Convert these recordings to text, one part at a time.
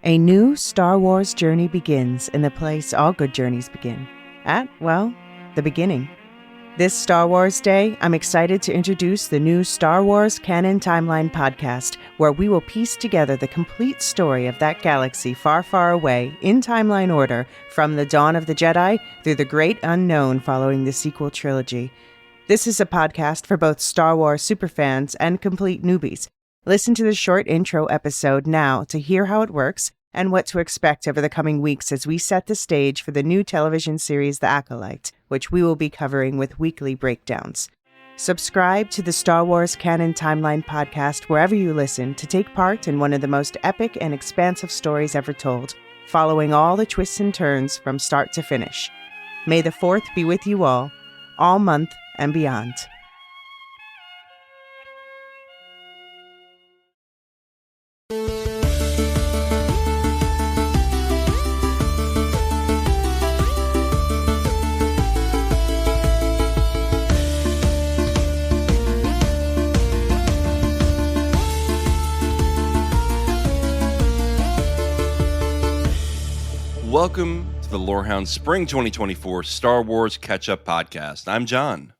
A new Star Wars journey begins in the place all good journeys begin. At, well, the beginning. This Star Wars Day, I'm excited to introduce the new Star Wars Canon Timeline podcast, where we will piece together the complete story of that galaxy far, far away, in timeline order, from the dawn of the Jedi through the great unknown following the sequel trilogy. This is a podcast for both Star Wars superfans and complete newbies. Listen to the short intro episode now to hear how it works and what to expect over the coming weeks as we set the stage for the new television series The Acolyte, which we will be covering with weekly breakdowns. Subscribe to the Star Wars Canon Timeline podcast wherever you listen to take part in one of the most epic and expansive stories ever told, following all the twists and turns from start to finish. May the 4th be with you all month and beyond. Welcome to the Lorehounds Spring 2024 Star Wars Catch-Up Podcast. I'm John.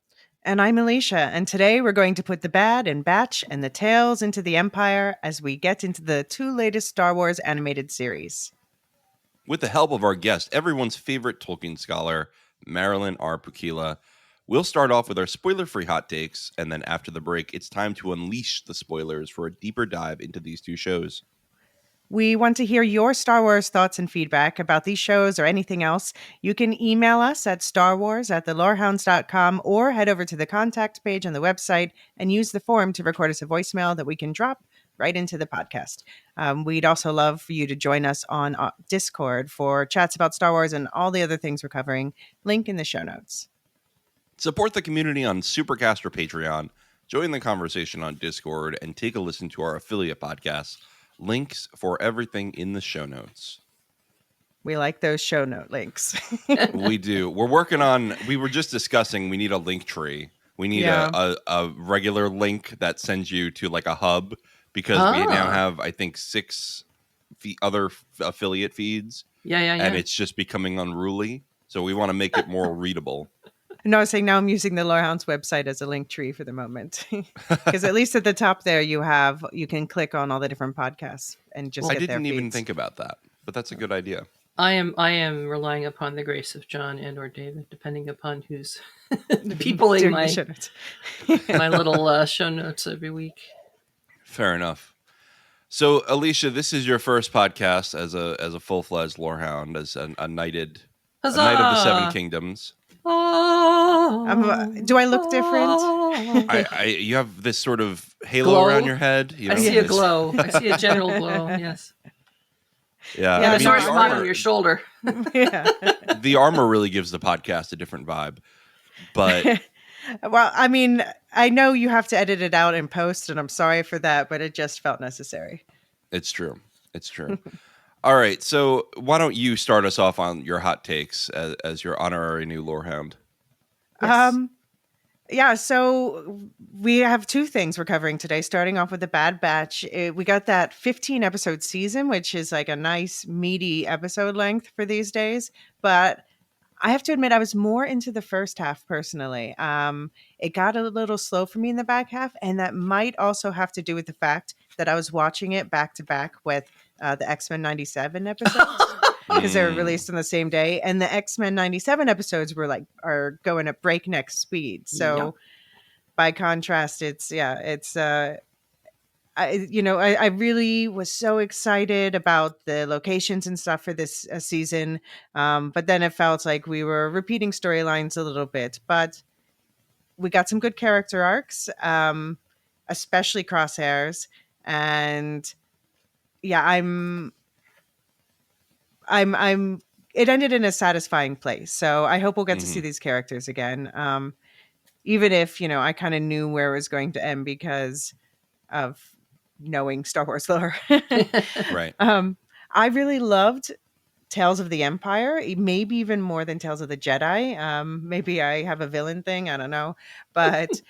And I'm Elysia, and today we're going to put the bad in Batch and the tails into the Empire as we get into the two latest Star Wars animated series. With the help of our guest, everyone's favorite Tolkien scholar, Marilyn R. Pukila, we'll start off with our spoiler-free hot takes, and then after the break, it's time to unleash the spoilers for a deeper dive into these two shows. We want to hear your Star Wars thoughts and feedback about these shows or anything else. You can email us at starwars@thelorehounds.com or head over to the contact page on the website and use the form to record us a voicemail that we can drop right into the podcast. We'd also love for you to join us on Discord for chats about Star Wars and all the other things we're covering. Link in the show notes. Support the community on Supercast or Patreon. Join the conversation on Discord and take a listen to our affiliate podcasts. Links for everything in the show notes. We like those show note links. We do. We were just discussing, we need a link tree. We need a regular link that sends you to like a hub because we now have, I think, 6 other affiliate feeds. Yeah. And it's just becoming unruly. So we want to make it more readable. No, I was saying now I'm using the Lorehounds website as a link tree for the moment. Because at least at the top there you can click on all the different podcasts and just get their feeds. I didn't even think about that, but that's a good idea. I am relying upon the grace of John and or David, depending upon who's peopling my little show notes every week. Fair enough. So, Elysia, this is your first podcast as a full-fledged Lorehound, as a knighted a knight of the Seven Kingdoms. Do I look different? You have this sort of halo around your head. You know, I see a glow. I see a general glow. Yes. Yeah. Yeah. There's a spot on your shoulder. Yeah. The armor really gives the podcast a different vibe. But well, I mean, I know you have to edit it out in post, and I'm sorry for that, but it just felt necessary. It's true. All right, so why don't you start us off on your hot takes as your honorary new Lorehound? Yes. So we have 2 things we're covering today, starting off with the Bad Batch. We got that 15-episode season, which is like a nice, meaty episode length for these days. But I have to admit, I was more into the first half, personally. It got a little slow for me in the back half, and that might also have to do with the fact that I was watching it back-to-back with the X-Men 97 episodes because they were released on the same day, and the X-Men 97 episodes are going at breakneck speed. So by contrast, I really was so excited about the locations and stuff for this season, but then it felt like we were repeating storylines a little bit. But we got some good character arcs, especially Crosshairs, and I'm it ended in a satisfying place. So I hope we'll get to see these characters again. Even if, I kind of knew where it was going to end because of knowing Star Wars lore. Right. I really loved Tales of the Empire, maybe even more than Tales of the Jedi. Maybe I have a villain thing, I don't know. But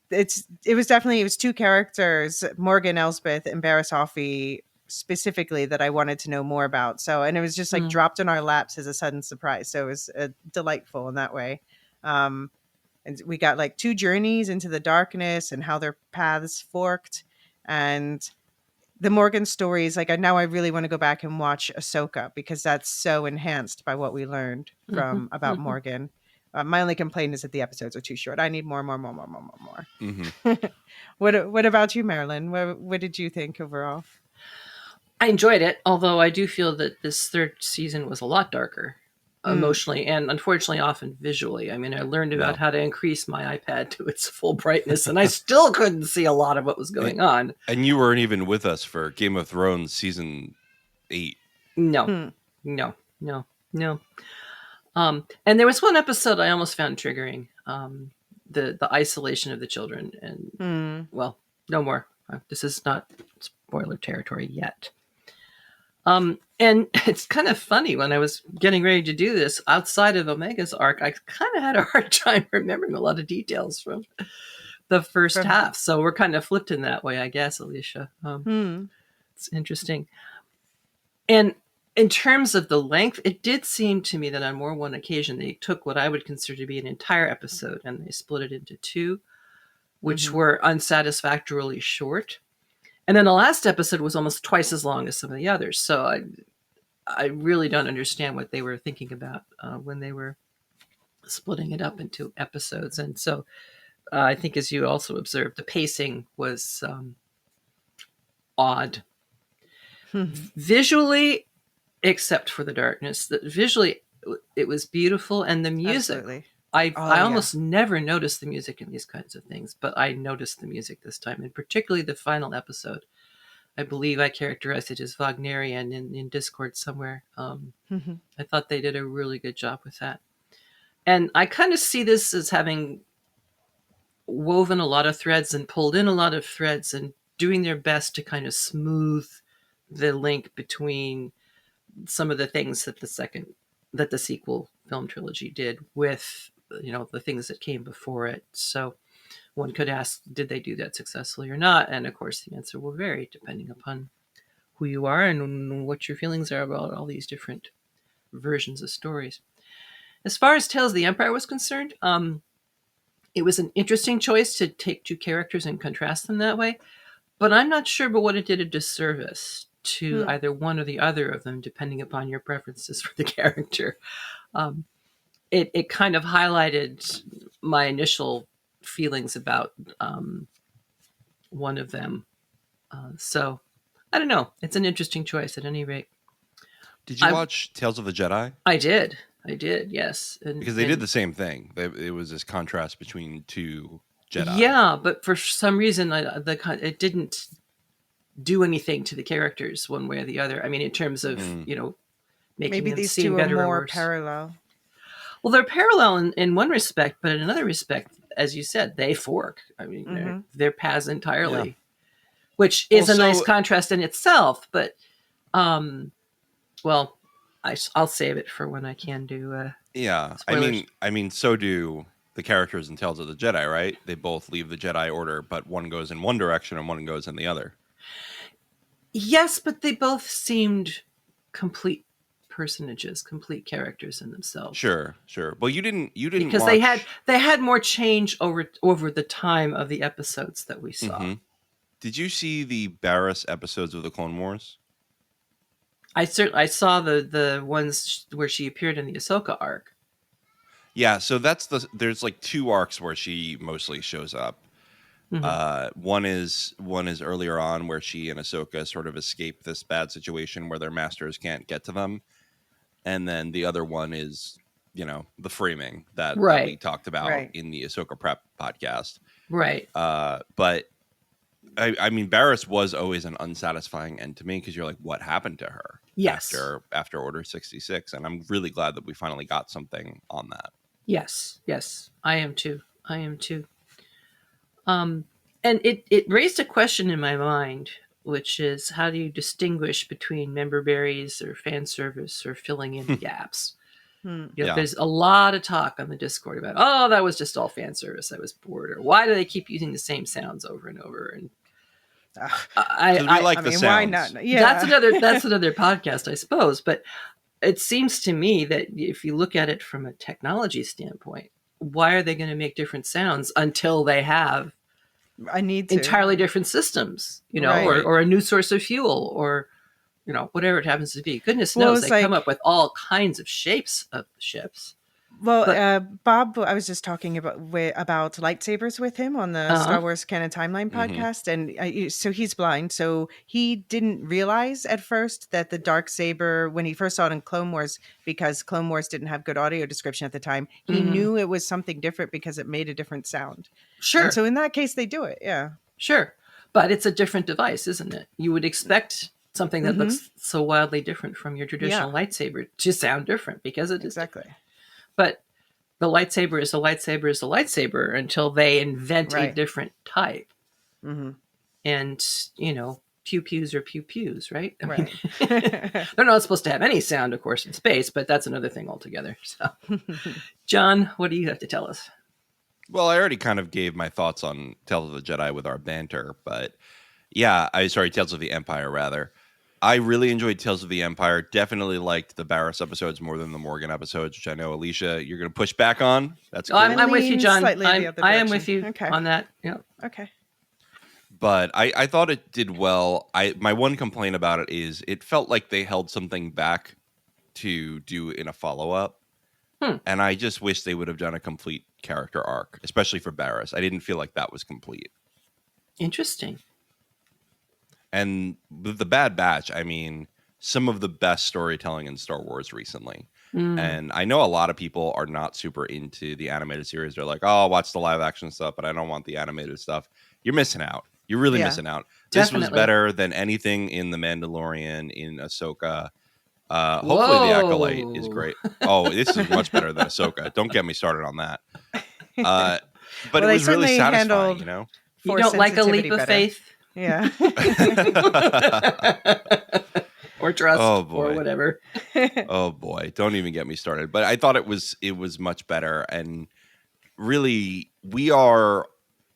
it was 2 characters, Morgan Elsbeth and Barriss Offee, specifically that I wanted to know more about. So, and it was just like dropped in our laps as a sudden surprise. So it was delightful in that way. And we got like 2 journeys into the darkness and how their paths forked. And the Morgan stories, like now I really want to go back and watch Ahsoka because that's so enhanced by what we learned from about Morgan. My only complaint is that the episodes are too short. I need more. Mm-hmm. What about you, Marilyn? What did you think overall? I enjoyed it, although I do feel that this 3rd season was a lot darker emotionally and unfortunately often visually. I mean, I learned about how to increase my iPad to its full brightness, and I still couldn't see a lot of what was going on. And you weren't even with us for Game of Thrones season 8. No. And there was one episode I almost found triggering. The isolation of the children. And, well, no more. This is not spoiler territory yet. And it's kind of funny, when I was getting ready to do this, outside of Omega's arc, I kind of had a hard time remembering a lot of details from the first half. So we're kind of flipped in that way, I guess, Elysia. It's interesting. And in terms of the length, it did seem to me that on more one occasion, they took what I would consider to be an entire episode and they split it into 2, which were unsatisfactorily short. And then the last episode was almost twice as long as some of the others. So I really don't understand what they were thinking about when they were splitting it up into episodes. And so I think, as you also observed, the pacing was odd. Visually, except for the darkness, visually it was beautiful. And the music, absolutely. I almost never noticed the music in these kinds of things, but I noticed the music this time, and particularly the final episode. I believe I characterized it as Wagnerian in Discord somewhere. I thought they did a really good job with that. And I kind of see this as having woven a lot of threads and pulled in a lot of threads and doing their best to kind of smooth the link between some of the things that the sequel film trilogy did with, the things that came before it. So one could ask, did they do that successfully or not? And of course, the answer will vary depending upon who you are and what your feelings are about all these different versions of stories. As far as Tales of the Empire was concerned, it was an interesting choice to take 2 characters and contrast them that way. But I'm not sure but what it did a disservice to either one or the other of them, depending upon your preferences for the character. It kind of highlighted my initial feelings about one of them. So I don't know. It's an interesting choice at any rate. Did you watch Tales of the Jedi? I did, yes. Because they did the same thing. It was this contrast between 2 Jedi. Yeah, but for some reason, it didn't do anything to the characters one way or the other. I mean, in terms of, making maybe them these seem 2 better are or more worse. parallel. Well, they're parallel in one respect, but in another respect, as you said, they fork. I mean, they're paths entirely, which is a nice contrast in itself. But, well, I'll save it for when I can do. Spoilers. I mean, so do the characters in Tales of the Jedi, right? They both leave the Jedi Order, but one goes in one direction and one goes in the other. Yes, but they both seemed complete personages, complete characters in themselves. Sure. Well, you didn't because they had more change over the time of the episodes that we saw. Did you see the Barriss episodes of the Clone Wars? I saw the ones where she appeared in the Ahsoka arc. Yeah, so there's like 2 arcs where she mostly shows up. One is earlier on where she and Ahsoka sort of escape this bad situation where their masters can't get to them. And then the other one is, the framing that we talked about in the Ahsoka Prep podcast. Right. But I mean, Barriss was always an unsatisfying end to me because you're like, what happened to her? Yes. After Order 66. And I'm really glad that we finally got something on that. Yes. I am too. And it raised a question in my mind, which is, how do you distinguish between member berries or fan service or filling in the gaps? There's a lot of talk on the Discord about, that was just all fan service. I was bored. Or why do they keep using the same sounds over and over? And I like the sounds. Why not? Yeah, that's another podcast, I suppose. But it seems to me that if you look at it from a technology standpoint, why are they going to make different sounds until they have entirely different systems, right. or a new source of fuel, or whatever it happens to be. Goodness knows they come up with all kinds of shapes of the ships. Well, Bob, I was just talking about lightsabers with him on the Star Wars Canon Timeline podcast, and so he's blind, so he didn't realize at first that the dark saber, when he first saw it in Clone Wars, because Clone Wars didn't have good audio description at the time, he knew it was something different because it made a different sound. Sure. And so in that case, they do it. Yeah. Sure, but it's a different device, isn't it? You would expect something that looks so wildly different from your traditional lightsaber to sound different because it is exactly. But the lightsaber is a lightsaber is a lightsaber until they invent a different type. Mm-hmm. And, pew-pews are pew-pews, right? I mean, they're not supposed to have any sound, of course, in space, but that's another thing altogether. So, John, what do you have to tell us? Well, I already kind of gave my thoughts on Tales of the Jedi with our banter, but Tales of the Empire, rather. I really enjoyed Tales of the Empire. Definitely liked the Barriss episodes more than the Morgan episodes, which I know, Elysia, you're going to push back on. That's cool. I'm with you, John. I am with you on that. Yeah. Okay. But I thought it did well. My one complaint about it is it felt like they held something back to do in a follow-up. And I just wish they would have done a complete character arc, especially for Barriss. I didn't feel like that was complete. Interesting. And the Bad Batch, I mean, some of the best storytelling in Star Wars recently. And I know a lot of people are not super into the animated series. They're like, oh, I'll watch the live action stuff, but I don't want the animated stuff. You're missing out. You're really missing out. This was better than anything in The Mandalorian, in Ahsoka. Hopefully The Acolyte is great. Oh, this is much better than Ahsoka. Don't get me started on that. But it was really satisfying, You don't like a leap of faith? Yeah. Or trust, or whatever. Oh boy, don't even get me started. But I thought it was much better, and really, we are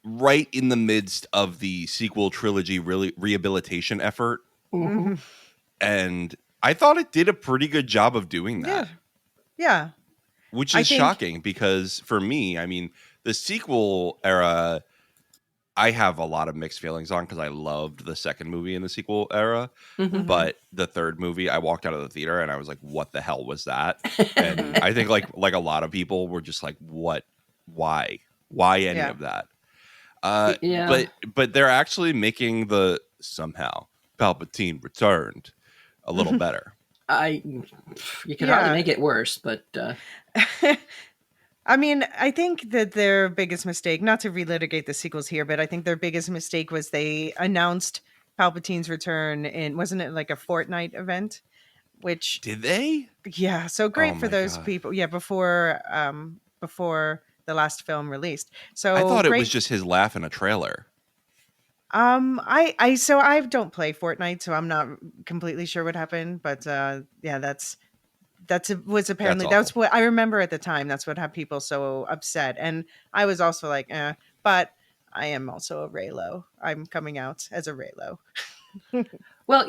right in the midst of the sequel trilogy rehabilitation effort, and I thought it did a pretty good job of doing that. Yeah. Which is shocking because for me, I mean, the sequel era, I have a lot of mixed feelings on because I loved the second movie in the sequel era. But the third movie, I walked out of the theater and I was like, what the hell was that? And I think like a lot of people were just like, what? Why any of that? But they're actually making the somehow Palpatine returned a little better. You could hardly make it worse, but I mean, I think that their biggest mistake, not to relitigate the sequels here, but I think their biggest mistake was they announced Palpatine's return in, wasn't it like a Fortnite event? Which did they? Yeah, so great for those people. Yeah, before the last film released. So I thought it was just his laugh in a trailer. I don't play Fortnite, so I'm not completely sure what happened, but was apparently that's what I remember at the time. That's what had people so upset, and I was also like, but I am also a Reylo. I'm coming out as a Reylo. Well,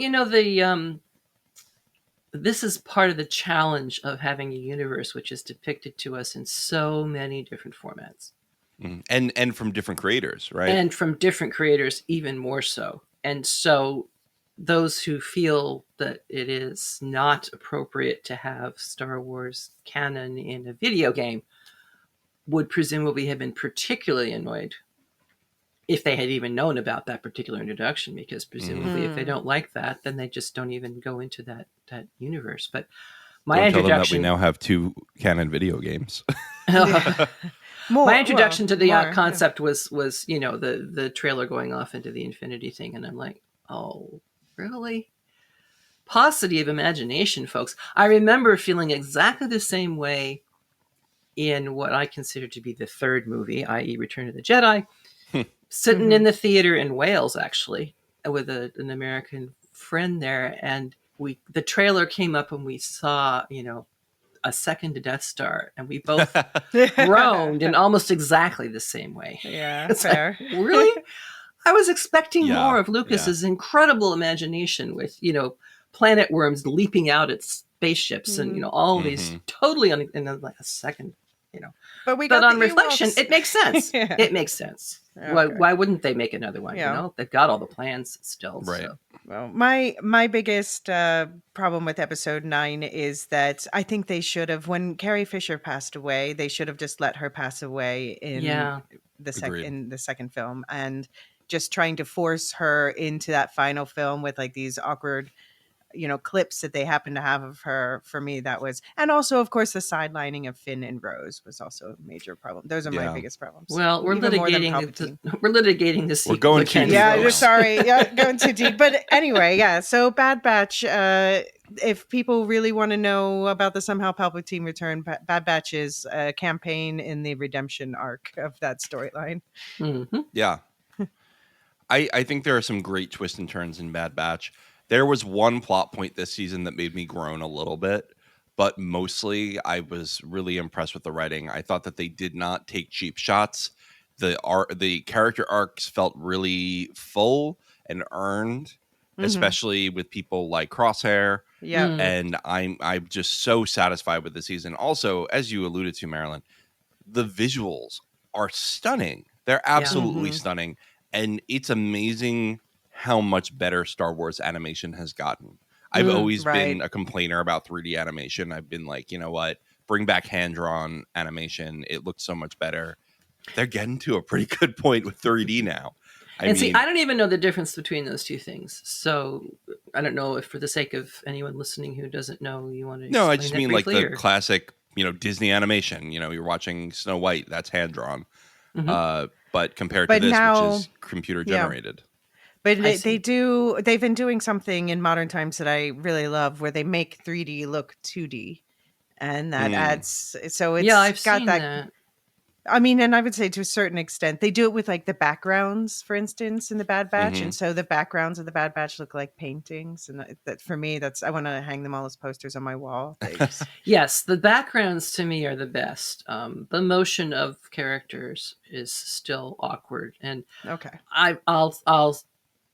this is part of the challenge of having a universe which is depicted to us in so many different formats. And from different creators, right? And from different creators, even more so. And so those who feel that it is not appropriate to have Star Wars canon in a video game would presumably have been particularly annoyed if they had even known about that particular introduction, because presumably if they don't like that, then they just don't even go into that universe. But my introduction... Tell them that we now have 2 canon video games. My introduction to the concept was the trailer going off into the infinity thing, and I'm like, oh, really? Paucity of imagination, folks. I remember feeling exactly the same way in what I consider to be the third movie, i.e. Return of the Jedi, sitting in the theater in Wales, actually, with an American friend there, and the trailer came up and we saw, a second Death Star, and we both groaned in almost exactly the same way. Yeah, it's fair. Like, really? I was expecting more of Lucas's incredible imagination with, planet worms leaping out at spaceships and, all these totally in like a second, But on reflection, it makes sense. Yeah. It makes sense. Okay. Why wouldn't they make another one? They've got all the plans still. Right. So. Well, my biggest problem with episode 9 is that I think they should have, when Carrie Fisher passed away, they should have just let her pass away in the second film, and just trying to force her into that final film with like these awkward clips that they happen to have of her. For me, that was, and also of course the sidelining of Finn and Rose was also a major problem. Those are my biggest problems. Well, we're litigating this. We're going too deep. Yeah, sorry, going too deep. But anyway, so Bad Batch. If people really want to know about the Somehow Palpatine return, Bad Batch is a campaign in the redemption arc of that storyline. Mm-hmm. Yeah, I think there are some great twists and turns in Bad Batch. There was one plot point this season that made me groan a little bit, but mostly I was really impressed with the writing. I thought that they did not take cheap shots. The character arcs felt really full and earned, especially with people like Crosshair. Yeah. And I'm just so satisfied with the season. Also, as you alluded to, Marilyn, the visuals are stunning. They're absolutely stunning. And it's amazing how much better Star Wars animation has gotten. I've always been a complainer about 3D animation. I've been like, you know what? Bring back hand-drawn animation. It looks so much better. They're getting to a pretty good point with 3D now. I don't even know the difference between those two things. So I don't know if, for the sake of anyone listening who doesn't know, you want to explain. No, I just mean like the classic, Disney animation. You're watching Snow White. That's hand-drawn. But compared to this, now, which is computer-generated. But they've been doing something in modern times that I really love, where they make 3D look 2D, and that adds, so it's I've got seen that. I mean, and I would say to a certain extent, they do it with like the backgrounds, for instance, in the Bad Batch. And so the backgrounds of the Bad Batch look like paintings. And that for me, I want to hang them all as posters on my wall. Yes, the backgrounds to me are the best. The motion of characters is still awkward. And I'll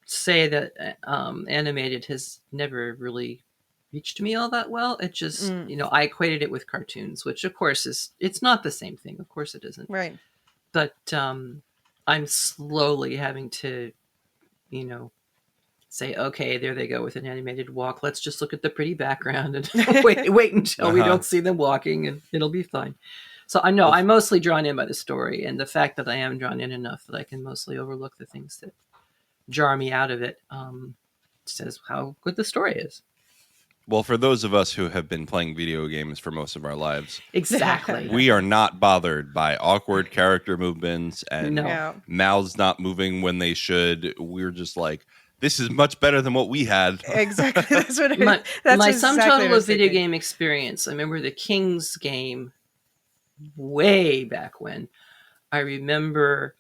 say that animated has never really reached me all that well. It just, I equated it with cartoons, which of course it's not the same thing. Of course it isn't. Right. But I'm slowly having to, say, okay, there they go with an animated walk. Let's just look at the pretty background and wait until we don't see them walking, and it'll be fine. So I know I'm mostly drawn in by the story, and the fact that I am drawn in enough that I can mostly overlook the things that jar me out of it says how good the story is. Well, for those of us who have been playing video games for most of our lives, exactly, we are not bothered by awkward character movements and mouths not moving when they should. We're just like, this is much better than what we had. Exactly. That's what my sum total of video game experience. I remember the King's game way back when. I remember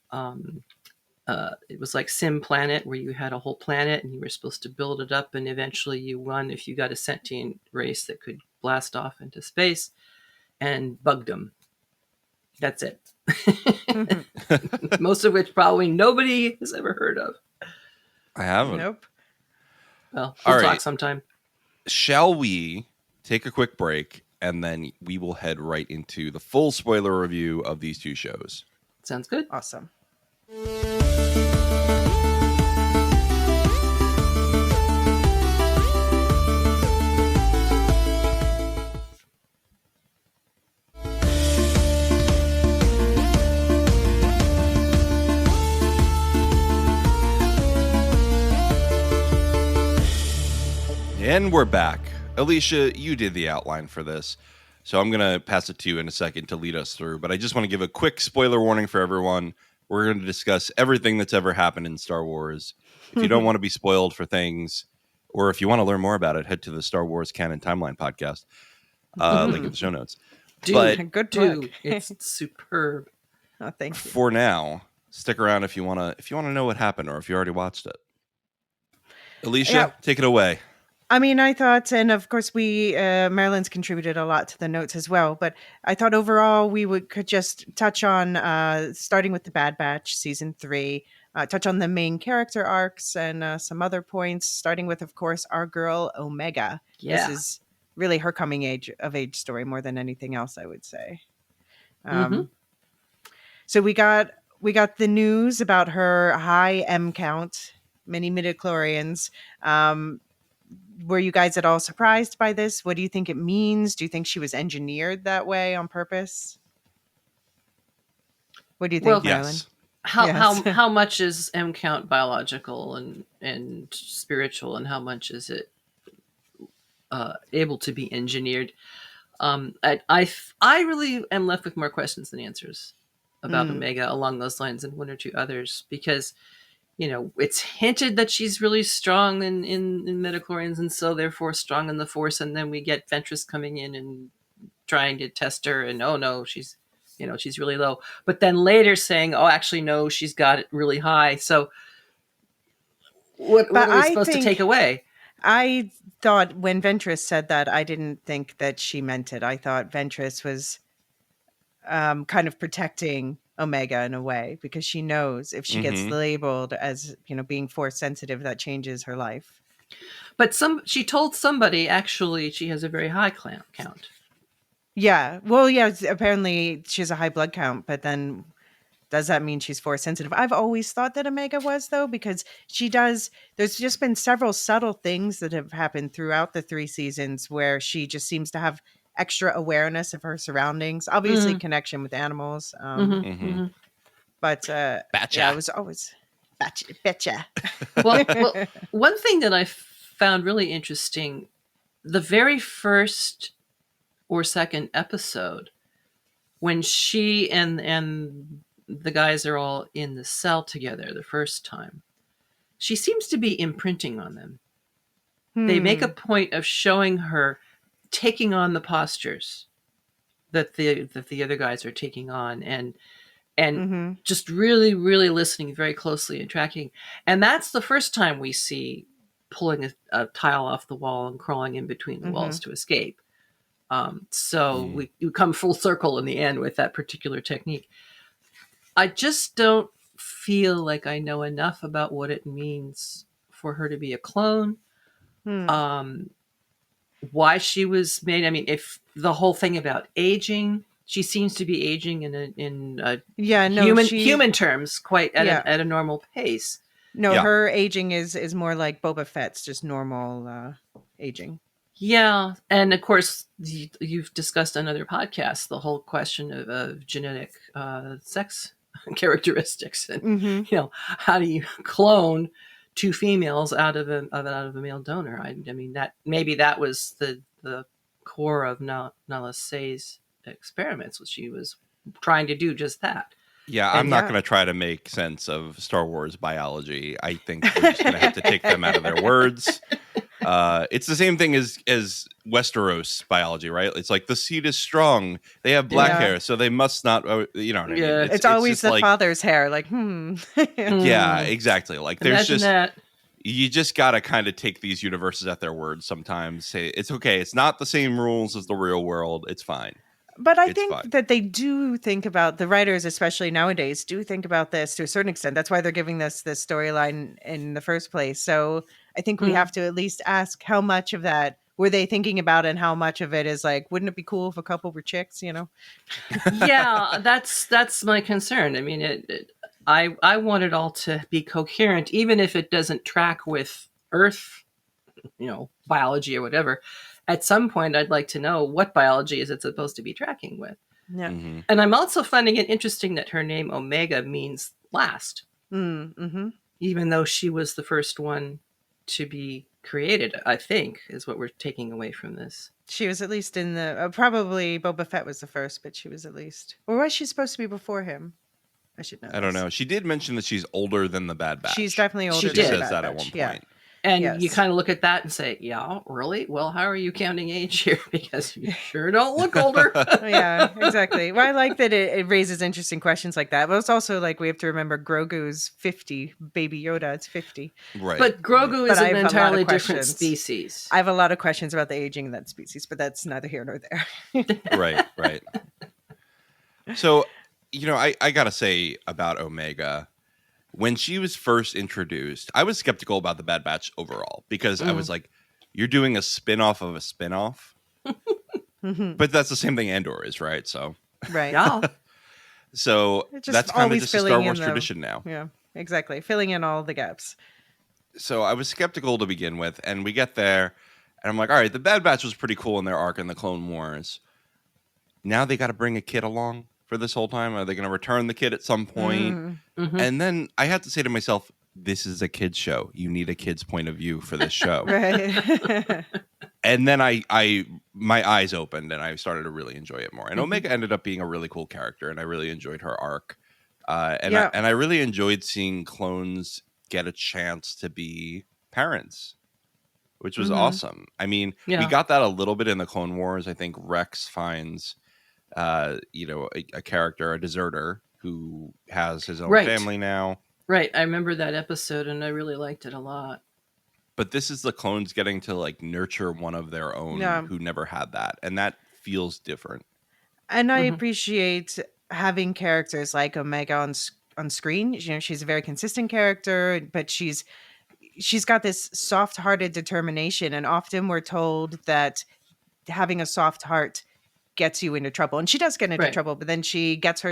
it was like Sim Planet, where you had a whole planet and you were supposed to build it up, and eventually you won if you got a sentient race that could blast off into space, and bugged them. That's it. Most of which probably nobody has ever heard of. I haven't. Nope. Well, we'll talk sometime. Shall we take a quick break, and then we will head right into the full spoiler review of these two shows? Sounds good. Awesome. And we're back. Elysia, you did the outline for this, so I'm going to pass it to you in a second to lead us through. But I just want to give a quick spoiler warning for everyone. We're going to discuss everything that's ever happened in Star Wars. If you don't want to be spoiled for things, or if you want to learn more about it, head to the Star Wars Canon Timeline podcast. Link in the show notes. Dude, it's superb. Oh, thank you. For now, stick around if you want to know what happened, or if you already watched it. Elysia, take it away. I mean, I thought, and of course Marilyn's contributed a lot to the notes as well, but I thought overall we could just touch on, starting with the Bad Batch season 3. touch on the main character arcs and some other points, starting with, of course, our girl Omega. Yeah. This is really her coming of age story more than anything else, I would say. So we got the news about her high M count, many midichlorians. Were you guys at all surprised by this? What do you think it means? Do you think she was engineered that way on purpose? What do you think, Marilyn? Yes. How much is M count biological and spiritual, and how much is it able to be engineered? I really am left with more questions than answers about Omega along those lines, and one or two others, because it's hinted that she's really strong in midichlorians, and so therefore strong in the Force, and then we get Ventress coming in and trying to test her, and oh no, she's really low, but then later saying, oh, actually no, she's got it really high. So what are we supposed to take away? I thought when Ventress said that, I didn't think that she meant it. I thought Ventress was kind of protecting Omega in a way, because she knows if she gets labeled as being Force sensitive, that changes her life. But she told somebody actually she has a very high count. Yeah, well, yeah, apparently she has a high blood count, but then does that mean she's Force sensitive? I've always thought that Omega was, though, because she does. There's just been several subtle things that have happened throughout the 3 seasons where she just seems to have extra awareness of her surroundings. Obviously, connection with animals. But yeah, it was always betcha. Well, one thing that I found really interesting, the very first or second episode, when she and the guys are all in the cell together the first time, she seems to be imprinting on them. They make a point of showing her taking on the postures that the other guys are taking on, and just really, really listening very closely and tracking. And that's the first time we see pulling a tile off the wall and crawling in between the walls to escape. So we come full circle in the end with that particular technique. I just don't feel like I know enough about what it means for her to be a clone. Why she was made. I mean, if the whole thing about aging, she seems to be aging in human terms quite at a normal pace. No, her aging is more like Boba Fett's, just normal aging. Yeah, and of course, you've discussed on other podcasts the whole question of genetic sex characteristics, and how do you clone 2 females out of a male donor? I mean, that maybe that was the core of Nala Se's experiments, which she was trying to do just that. Yeah, I'm not going to try to make sense of Star Wars biology. I think we're just going to have to take them out of their words. It's the same thing as Westeros biology, right? It's like the seed is strong. They have black hair, so they must not. You know what I mean? It's always the father's hair. Like, Yeah, exactly. Like, there's Imagine that. You just got to kind of take these universes at their word sometimes. Say it's okay. It's not the same rules as the real world. It's fine. But I think that they do think about, the writers, especially nowadays, do think about this to a certain extent. That's why they're giving us this storyline in the first place. So I think we have to at least ask how much of that were they thinking about, and how much of it is like, wouldn't it be cool if a couple were chicks, Yeah, that's my concern. I mean, I want it all to be coherent, even if it doesn't track with Earth, biology or whatever. At some point, I'd like to know what biology is it supposed to be tracking with. Yeah. And I'm also finding it interesting that her name Omega means last. Even though she was the first one to be created, I think, is what we're taking away from this. She was at least in the... probably Boba Fett was the first, but she was at least... Or was she supposed to be before him? I should know. I don't know. She did mention that she's older than the Bad Batch. She's definitely older than the Bad Batch. She says that at one point. Yeah. And you kind of look at that and say, yeah, really? Well, how are you counting age here? Because you sure don't look older. Yeah, exactly. Well, I like that it raises interesting questions like that. But it's also like we have to remember Grogu's 50. Baby Yoda, it's 50. Right. But Grogu is an entirely different species. I have a lot of questions about the aging of that species, but that's neither here nor there. Right. So, I got to say about Omega, when she was first introduced, I was skeptical about the Bad Batch overall because I was like, you're doing a spin-off of a spin-off. But that's the same thing Andor is, right? So right. Yeah. So that's kind of just a Star Wars tradition now. Yeah, exactly. Filling in all the gaps. So I was skeptical to begin with, and we get there, and I'm like, all right, the Bad Batch was pretty cool in their arc in the Clone Wars. Now they got to bring a kid along for this whole time. Are they going to return the kid at some point? And then I had to say to myself, this is a kid's show. You need a kid's point of view for this show. Right. And then my eyes opened and I started to really enjoy it more. And Omega ended up being a really cool character, and I really enjoyed her arc. I really enjoyed seeing clones get a chance to be parents, which was awesome. I mean, we got that a little bit in the Clone Wars. I think Rex finds, a character, a deserter, who has his own family now. Right. I remember that episode, and I really liked it a lot. But this is the clones getting to like nurture one of their own who never had that. And that feels different. And I appreciate having characters like Omega on screen. You know, she's a very consistent character, but she's got this soft-hearted determination. And often we're told that having a soft heart gets you into trouble. And she does get into trouble, but then she gets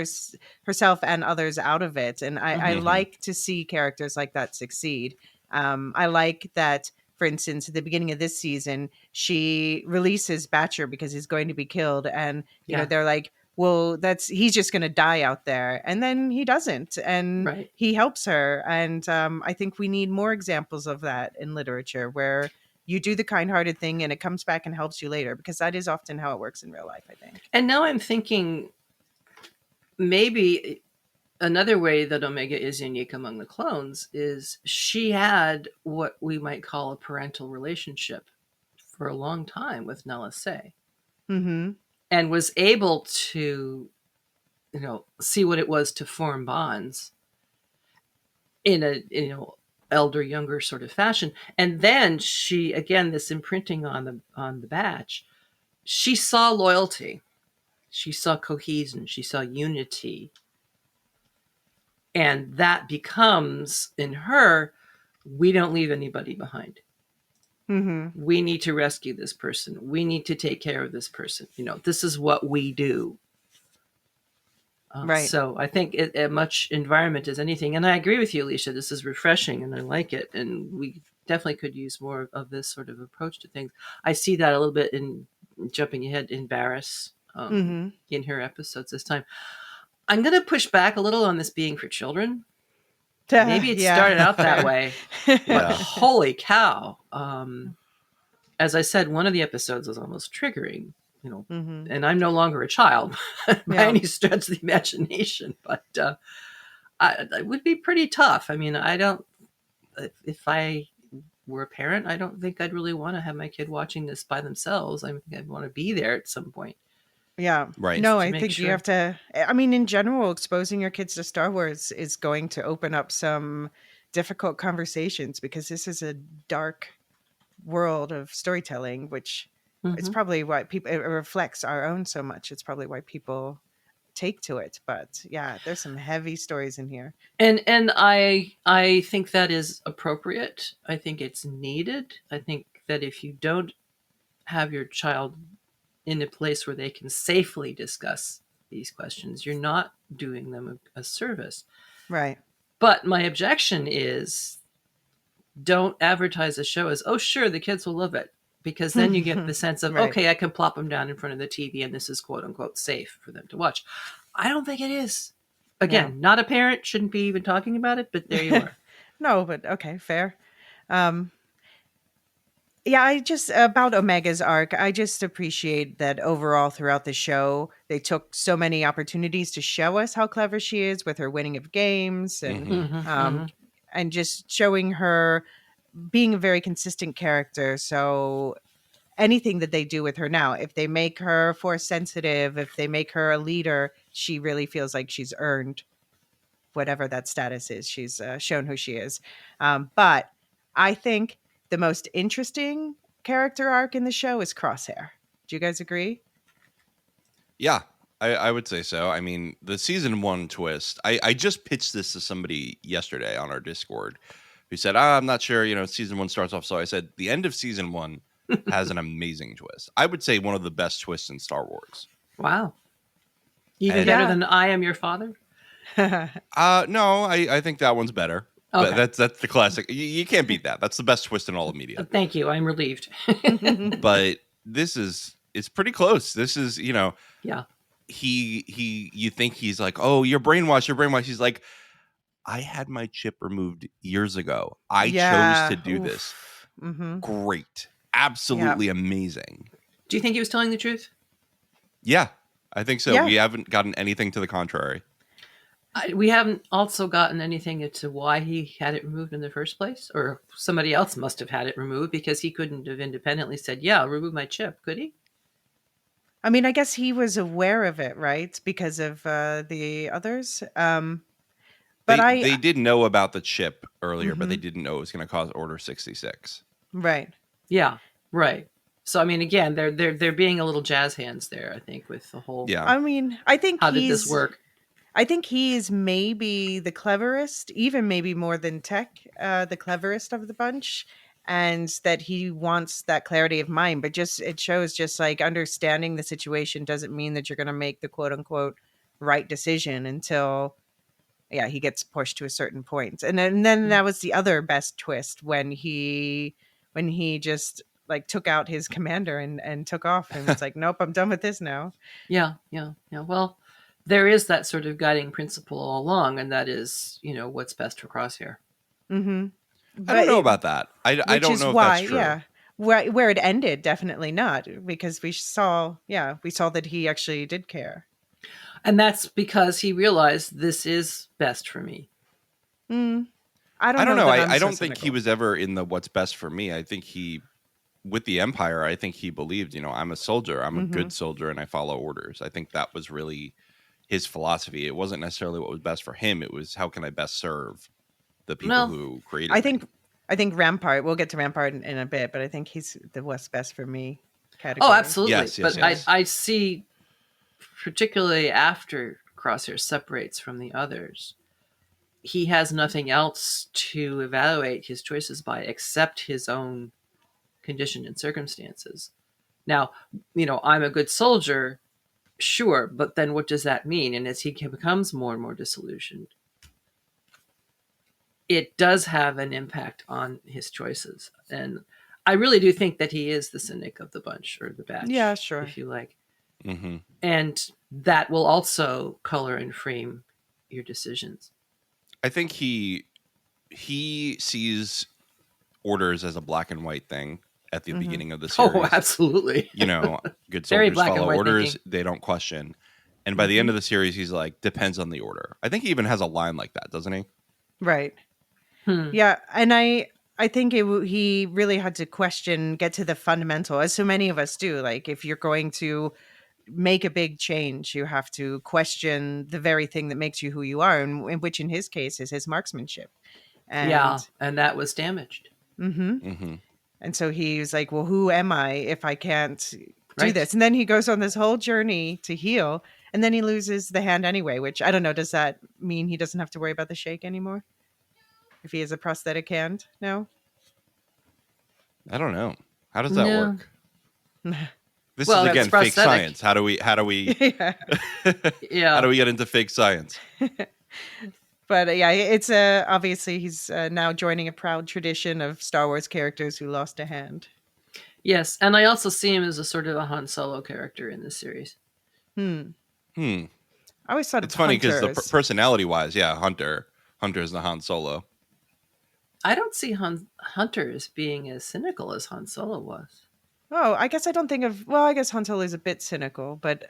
herself and others out of it. And I like to see characters like that succeed. I like that, for instance, at the beginning of this season, she releases Batcher because he's going to be killed. And, you know, they're like, well, he's just going to die out there. And then he doesn't. And he helps her. And I think we need more examples of that in literature, where you do the kind-hearted thing and it comes back and helps you later, because that is often how it works in real life, I think. And now I'm thinking maybe another way that Omega is unique among the clones is she had what we might call a parental relationship for a long time with Elysia. And was able to, see what it was to form bonds in a, elder younger sort of fashion. And then she, again, this imprinting on the Batch, she saw loyalty, she saw cohesion, she saw unity. And that becomes, in her, we don't leave anybody behind. We need to rescue this person. We need to take care of this person. This is what we do. So I think as much environment as anything. And I agree with you, Elysia. This is refreshing and I like it. And we definitely could use more of this sort of approach to things. I see that a little bit in jumping ahead in Barris in her episodes this time. I'm going to push back a little on this being for children. Maybe it started out that way, but holy cow. As I said, one of the episodes was almost triggering, and I'm no longer a child by any stretch of the imagination, but it would be pretty tough. I mean, if I were a parent, I don't think I'd really want to have my kid watching this by themselves. I think I'd want to be there at some point. Yeah. Right. No, I think you have to, I mean, in general, exposing your kids to Star Wars is going to open up some difficult conversations, because this is a dark world of storytelling, which it's probably why it reflects our own so much. It's probably why people take to it. But yeah, there's some heavy stories in here. And I think that is appropriate. I think it's needed. I think that if you don't have your child in a place where they can safely discuss these questions, you're not doing them a service. Right. But my objection is, don't advertise a show as, oh, sure, the kids will love it. Because then you get the sense of, okay, I can plop them down in front of the TV and this is quote unquote safe for them to watch. I don't think it is. Again, not a parent, shouldn't be even talking about it, but there you are. No, but okay, fair. Yeah, about Omega's arc, I just appreciate that overall throughout the show, they took so many opportunities to show us how clever she is with her winning of games and and just showing her being a very consistent character. So anything that they do with her now, if they make her force sensitive, if they make her a leader, she really feels like she's earned whatever that status is. She's shown who she is. But I think the most interesting character arc in the show is Crosshair. Do you guys agree? Yeah. I would say so. I mean, the season 1 twist. I just pitched this to somebody yesterday on our Discord, who said, "I'm not sure. Season 1 starts off." So I said, the end of season 1 has an amazing twist. I would say one of the best twists in Star Wars. Wow, even better than "I Am Your Father." No, I think that one's better. Okay. But that's the classic. You can't beat that. That's the best twist in all of media. Thank you. I'm relieved. But it's pretty close. This is, yeah. You think he's like, "Oh, you're brainwashed. He's like, "I had my chip removed years ago. I chose to do this." Mm-hmm. Great. Absolutely amazing. Do you think he was telling the truth? Yeah, I think so. We haven't gotten anything to the contrary. We haven't also gotten anything as to why he had it removed in the first place, or somebody else must have had it removed, because he couldn't have independently said, "Yeah, I'll remove my chip," could he? I mean, I guess he was aware of it, right? Because of the others. But they did know about the chip earlier, but they didn't know it was going to cause Order 66. Right. Yeah. Right. So I mean, again, they're being a little jazz hands there, I think, with the whole. Yeah. I mean, I think how did this work? I think he's maybe the cleverest, even maybe more than Tech, the cleverest of the bunch, and that he wants that clarity of mind. But it shows just like understanding the situation doesn't mean that you're going to make the quote unquote right decision until, he gets pushed to a certain point. And then that was the other best twist when he just like took out his commander and took off and was like, "Nope, I'm done with this now." Yeah. Well, there is that sort of guiding principle all along, and that is, what's best for Crosshair. Mm-hmm. I don't know about that. I don't know if that's true. Yeah, where it ended, definitely not, because we saw that he actually did care, and that's because he realized this is best for me. I don't know. I don't think he was ever in the what's best for me. I think with the Empire, I think he believed, I'm a soldier. I'm a good soldier, and I follow orders. I think that was really his philosophy. It wasn't necessarily what was best for him. It was, how can I best serve the people who created me? I think Rampart, we'll get to Rampart in a bit, but I think he's the what's best for me category. Oh, absolutely. Yes, but yes. I see, particularly after Crosshair separates from the others, he has nothing else to evaluate his choices by except his own condition and circumstances. Now, I'm a good soldier, sure, but then what does that mean? And as he becomes more and more disillusioned, it does have an impact on his choices. And I really do think that he is the cynic of the bunch, or the batch. Yeah, sure. If you like. Mm-hmm. And that will also color and frame your decisions. I think he sees orders as a black and white thing at the beginning of the series. Oh, absolutely. Good soldiers follow orders. Thinking. They don't question. And by the end of the series, he's like, depends on the order. I think he even has a line like that, doesn't he? Right. Yeah. And I think he really had to get to the fundamental, as so many of us do. Like, if you're going to make a big change, you have to question the very thing that makes you who you are, and which in his case is his marksmanship. And that was damaged. And so he's like, well, who am I if I can't do this? And then he goes on this whole journey to heal, and then he loses the hand anyway, which I don't know. Does that mean he doesn't have to worry about the shake anymore? If he has a prosthetic hand now? I don't know. How does that work? This is again fake science. How do we how do we get into fake science? But it's obviously he's now joining a proud tradition of Star Wars characters who lost a hand. Yes, and I also see him as a sort of a Han Solo character in this series. I always thought it's funny because personality-wise, Hunter is the Han Solo. I don't see Hunter as being as cynical as Han Solo was. Oh, I guess I don't think of... Well, I guess Han Solo is a bit cynical, but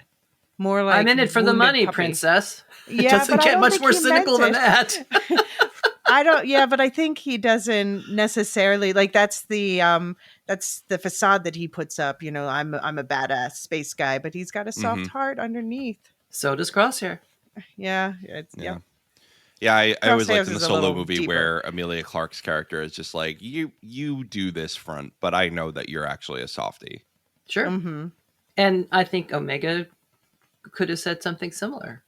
more like... I'm in it for the money, puppy. Princess. Yeah, it doesn't get much more cynical than that. But I think he doesn't necessarily... Like, that's the facade that he puts up. I'm a badass space guy, but he's got a soft heart underneath. So does Crosshair. Yeah. Yeah, I always liked in the Solo movie deeper. Where Emilia Clarke's character is just like, you do this front, but I know that you're actually a softie. Sure. And I think Omega could have said something similar.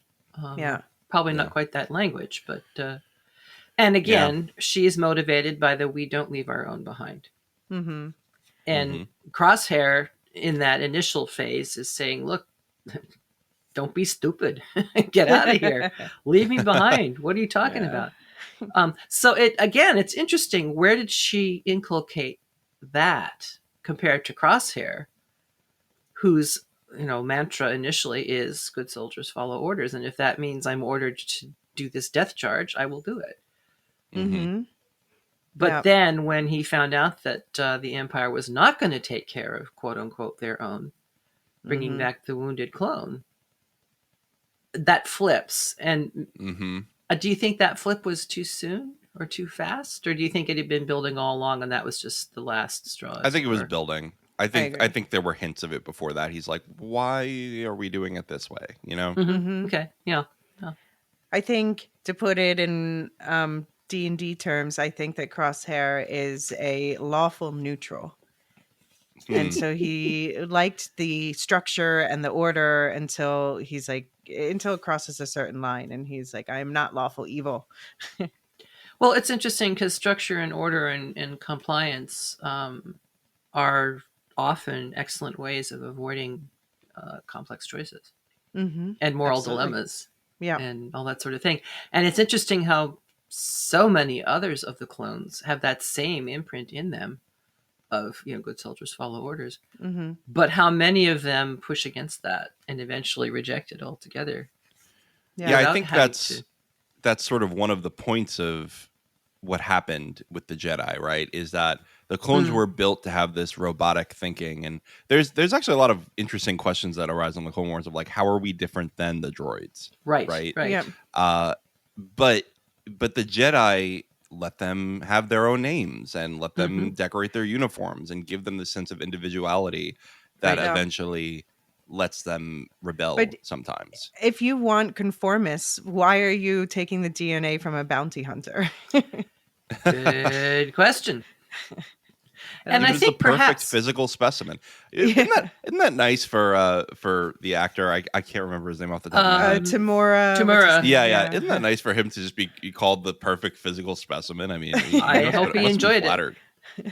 Yeah. Probably not quite that language, but and again, she is motivated by the we don't leave our own behind. Mm-hmm. And Crosshair in that initial phase is saying, look, don't be stupid. Get out of here. Leave me behind. What are you talking about? So it's interesting. Where did she inculcate that compared to Crosshair, whose mantra initially is good soldiers follow orders, and if that means I'm ordered to do this death charge, I will do it. Mm-hmm. But then when he found out that the Empire was not going to take care of quote unquote their own, bringing back the wounded clone, that flips. And do you think that flip was too soon or too fast, or do you think it had been building all along and that was just the last straw? I think it was building. I think there were hints of it before that. He's like, why are we doing it this way? Okay. Yeah. I think, to put it in D&D terms, I think that Crosshair is a lawful neutral. And so he liked the structure and the order until it crosses a certain line, and he's like, I am not lawful evil. Well, it's interesting because structure and order and compliance are often excellent ways of avoiding complex choices and moral dilemmas. Yeah. And all that sort of thing. And it's interesting how so many others of the clones have that same imprint in them of, good soldiers follow orders. But how many of them push against that and eventually reject it altogether? Yeah, I think that's sort of one of the points of what happened with the Jedi, right? Is that the clones were built to have this robotic thinking. And there's actually a lot of interesting questions that arise on the Clone Wars of like, how are we different than the droids? Right. Yeah. But the Jedi let them have their own names and let them decorate their uniforms and give them the sense of individuality that eventually lets them rebel sometimes. If you want conformists, why are you taking the DNA from a bounty hunter? Good question. And I think the perfect physical specimen. Isn't that nice for the actor? I can't remember his name off the top of my head. Tamura. Yeah. Isn't that nice for him to just be called the perfect physical specimen? I mean, I hope he enjoyed it.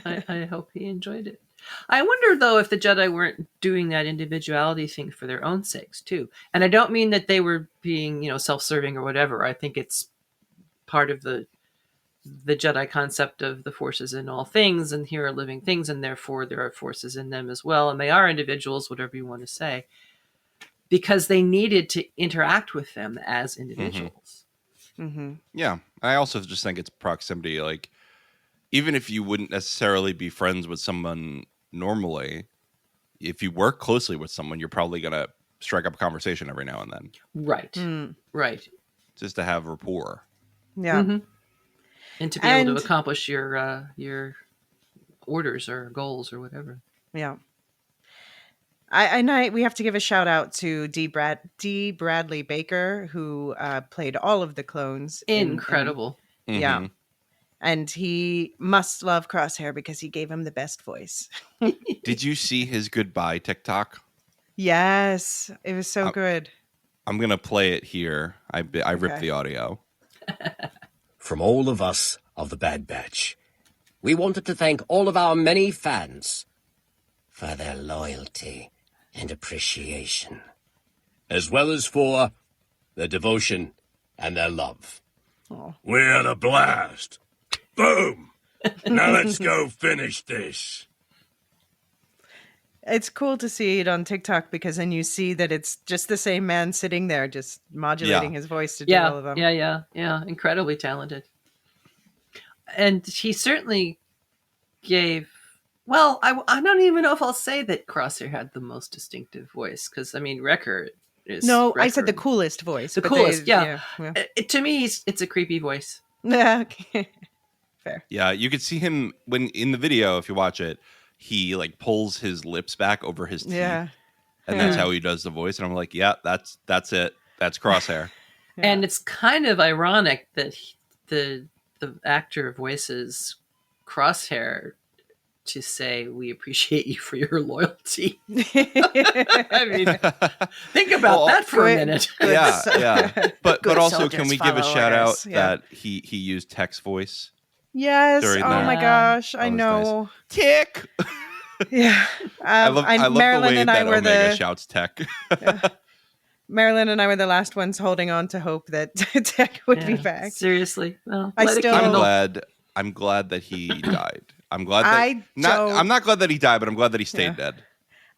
I hope he enjoyed it. I wonder, though, if the Jedi weren't doing that individuality thing for their own sakes, too. And I don't mean that they were being, self-serving or whatever. I think it's part of the Jedi concept of the forces in all things, and here are living things, and therefore there are forces in them as well. And they are individuals, whatever you want to say, because they needed to interact with them as individuals. Yeah. I also just think it's proximity. Like, even if you wouldn't necessarily be friends with someone normally, if you work closely with someone, you're probably going to strike up a conversation every now and then. Right. Right. Just to have rapport. Yeah. And to be able to accomplish your orders or goals or whatever. Yeah. We have to give a shout out to D. Bradley Baker, who played all of the clones. Incredible. Yeah. And he must love Crosshair because he gave him the best voice. Did you see his goodbye TikTok? Yes. It was so good. I'm going to play it here. I ripped the audio. From all of us of the Bad Batch, we wanted to thank all of our many fans for their loyalty and appreciation, as well as for their devotion and their love. Oh. We had a blast. Boom! Now let's go finish this. It's cool to see it on TikTok because then you see that it's just the same man sitting there, just modulating his voice to do all of them. Yeah. Incredibly talented. And he certainly gave... Well, I don't even know if I'll say that Crosshair had the most distinctive voice, because, I mean, Wrecker is... No, Wrecker. I said the coolest voice. The coolest, yeah. To me, it's a creepy voice. Yeah, okay. Fair. Yeah, you could see him when in the video, if you watch it, he like pulls his lips back over his teeth. Yeah. And that's how he does the voice. And I'm like, yeah, that's it. That's Crosshair. And it's kind of ironic that the actor voices Crosshair to say we appreciate you for your loyalty. I mean, think about that for a minute. Yeah. But also, can we give a shout out that he used Tech's voice? Yes. Oh my gosh, I know. Nice. Tick. Yeah. I love Marilyn the way and I that were Omega shouts Tech. Marilyn and I were the last ones holding on to hope that Tech would be back. Seriously. Well, I'm glad that he died. I'm glad that I'm not glad that he died, but I'm glad that he stayed dead.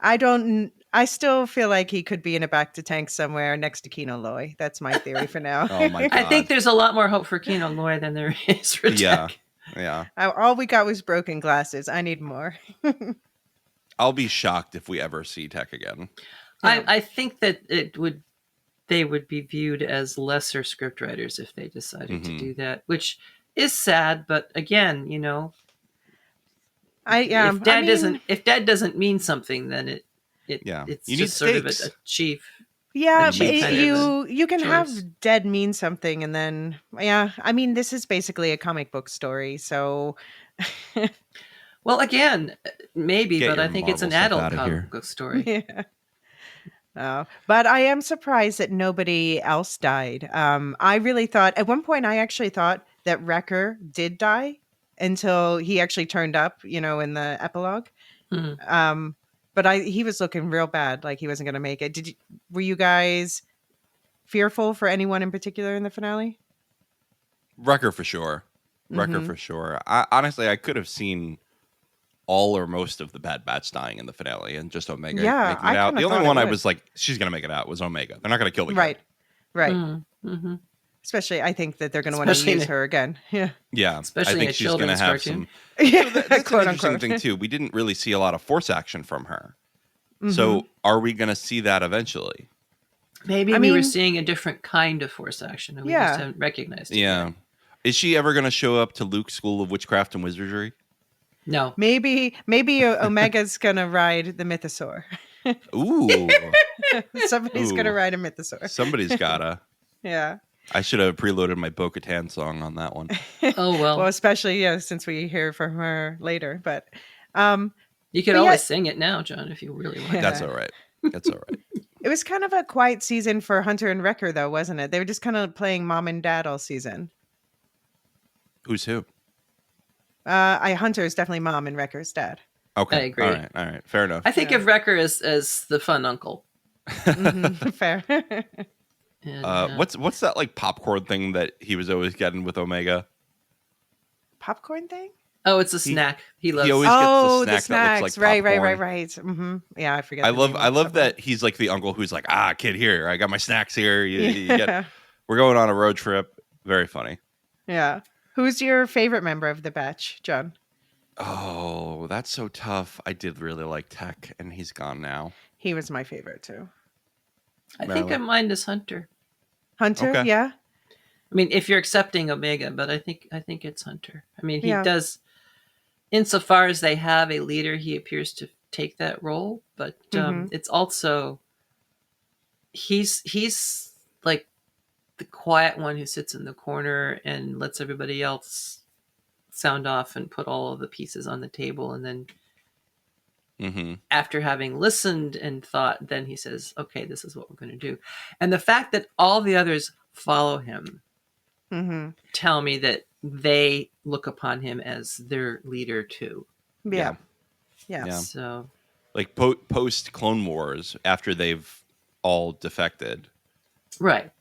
I still feel like he could be in a back to tank somewhere next to Kino Loy. That's my theory for now. Oh my God. I think there's a lot more hope for Kino Loy than there is for Tech. Yeah. All we got was broken glasses. I need more. I'll be shocked if we ever see Tech again. I think that they would be viewed as lesser scriptwriters if they decided to do that, which is sad. But again, if dad doesn't mean something, then it's just sort of a chief. Yeah, you can have dead mean something, and then I mean, this is basically a comic book story, so. Well, again, maybe, but I think it's an adult comic book story. Yeah. But I am surprised that nobody else died. I really thought at one point I actually thought that Wrecker did die until he actually turned up, in the epilogue. Mm-hmm. But he was looking real bad, like he wasn't going to make it. Were you guys fearful for anyone in particular in the finale? Wrecker for sure. Wrecker for sure. Honestly, I could have seen all or most of the Bad Batch dying in the finale, and just Omega making it out. The only one I was like, she's going to make it out was Omega. They're not going to kill the kid. Right. Mm-hmm. Especially, I think that they're going to want to use her again. Yeah. Especially I think she's going to have cartoon. That's an interesting thing too. We didn't really see a lot of Force action from her. Mm-hmm. So, are we going to see that eventually? Maybe we were seeing a different kind of Force action, and we just haven't recognized it. Yeah. Yet. Is she ever going to show up to Luke's School of Witchcraft and Wizardry? No. Maybe Omega's gonna ride the Mythosaur. Ooh. Somebody's gonna ride a Mythosaur. Somebody's gotta. Yeah. I should have preloaded my Bo-Katan song on that one. Oh well. Well, especially since we hear from her later. But you could always sing it now, John, if you really want. That's all right. It was kind of a quiet season for Hunter and Wrecker, though, wasn't it? They were just kind of playing mom and dad all season. Who's who? Hunter is definitely mom and Wrecker's dad. Okay. I agree. All right. Fair enough. I think of Wrecker as the fun uncle. Fair. And, what's that like popcorn thing that he was always getting with Omega? Popcorn thing? Oh, it's a snack. He loves. He always gets the snack that looks like popcorn. Right. Mm-hmm. Yeah, I forget. I love that he's like the uncle who's like, kid, here, I got my snacks here. We're going on a road trip. Very funny. Yeah. Who's your favorite member of the batch, John? Oh, that's so tough. I did really like Tech, and he's gone now. He was my favorite too. I think mine is Hunter. Hunter, okay. Yeah. I mean, if you're accepting Omega, but I think it's Hunter. I mean, he does, insofar as they have a leader, he appears to take that role. But it's also he's like the quiet one who sits in the corner and lets everybody else sound off and put all of the pieces on the table, and then after having listened and thought, then he says, okay, this is what we're going to do. And the fact that all the others follow him tell me that they look upon him as their leader too. Yeah. So like post Clone Wars, after they've all defected, right,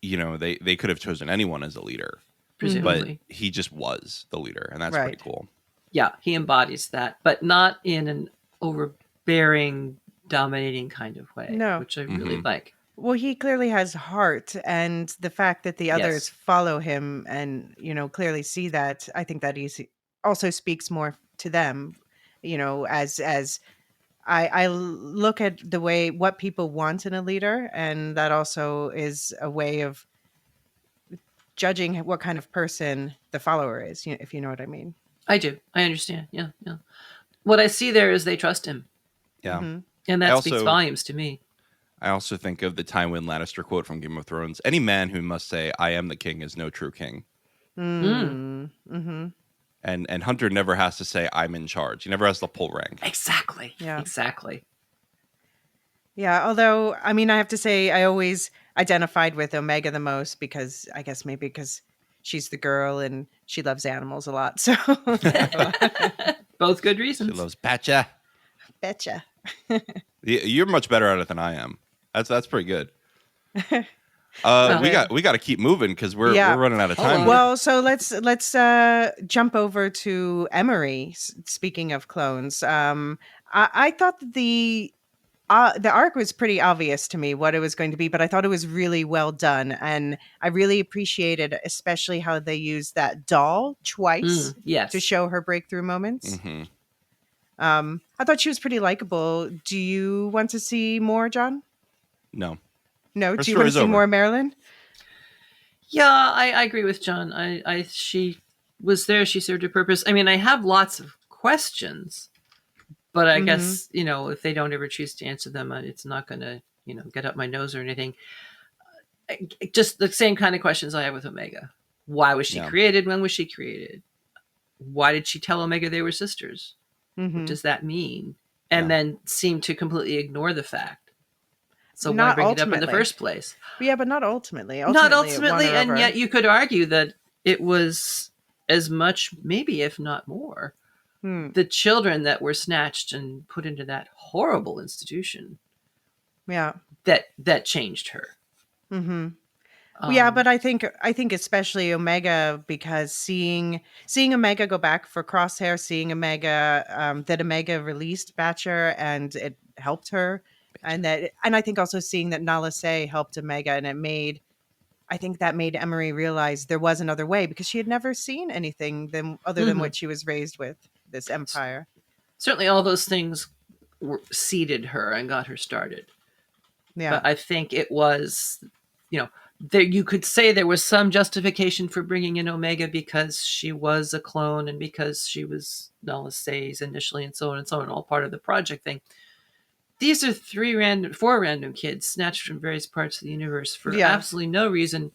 they could have chosen anyone as a leader, presumably, but he just was the leader, and that's pretty cool. Yeah, he embodies that, but not in an overbearing, dominating kind of way, which I really like. Well, he clearly has heart, and the fact that the others follow him and, clearly see that, I think that he also speaks more to them, as I look at the way what people want in a leader, and that also is a way of judging what kind of person the follower is, if you know what I mean. I do. I understand. Yeah. What I see there is they trust him. Yeah. And that speaks volumes to me. I also think of the Tywin Lannister quote from Game of Thrones. Any man who must say, I am the king is no true king. And And Hunter never has to say, I'm in charge. He never has to pull rank. Exactly. Yeah. Exactly. Yeah, although, I mean, I have to say, I always identified with Omega the most because I guess maybe because she's the girl and she loves animals a lot. So, both good reasons. She loves Betcha. Betcha. You're much better at it than I am. That's pretty good. We got to keep moving because we're running out of time. on. Well, so let's jump over to Emery. Speaking of clones, I thought that the arc was pretty obvious to me what it was going to be, but I thought it was really well done, and I really appreciated, especially how they used that doll twice to show her breakthrough moments. Mm-hmm. I thought she was pretty likable. Do you want to see more, John? No. Do you want to see more, Marilyn? Yeah, I agree with John. She was there. She served a purpose. I mean, I have lots of questions, but I guess, if they don't ever choose to answer them, it's not going to, get up my nose or anything. Just the same kind of questions I have with Omega. Why was she created? When was she created? Why did she tell Omega they were sisters? Mm-hmm. What does that mean? And then seem to completely ignore the fact. So not why bring ultimately. it up in the first place? Yeah, but not ultimately. Not ultimately, and yet you could argue that it was as much, maybe if not more, the children that were snatched and put into that horrible institution. Yeah, that changed her. Mm-hmm. Yeah, but I think especially Omega, because seeing Omega go back for Crosshair, seeing Omega that Omega released Batcher and it helped her, and I think also seeing that Nala Se helped Omega, and I think that made Emery realize there was another way, because she had never seen anything other than what she was raised with, this empire. Certainly, all those things seeded her and got her started. Yeah, but I think it was, there, you could say there was some justification for bringing in Omega because she was a clone and because she was Nala Se's initially, and so on, all part of the project thing. These are 4 random kids snatched from various parts of the universe for absolutely no reason,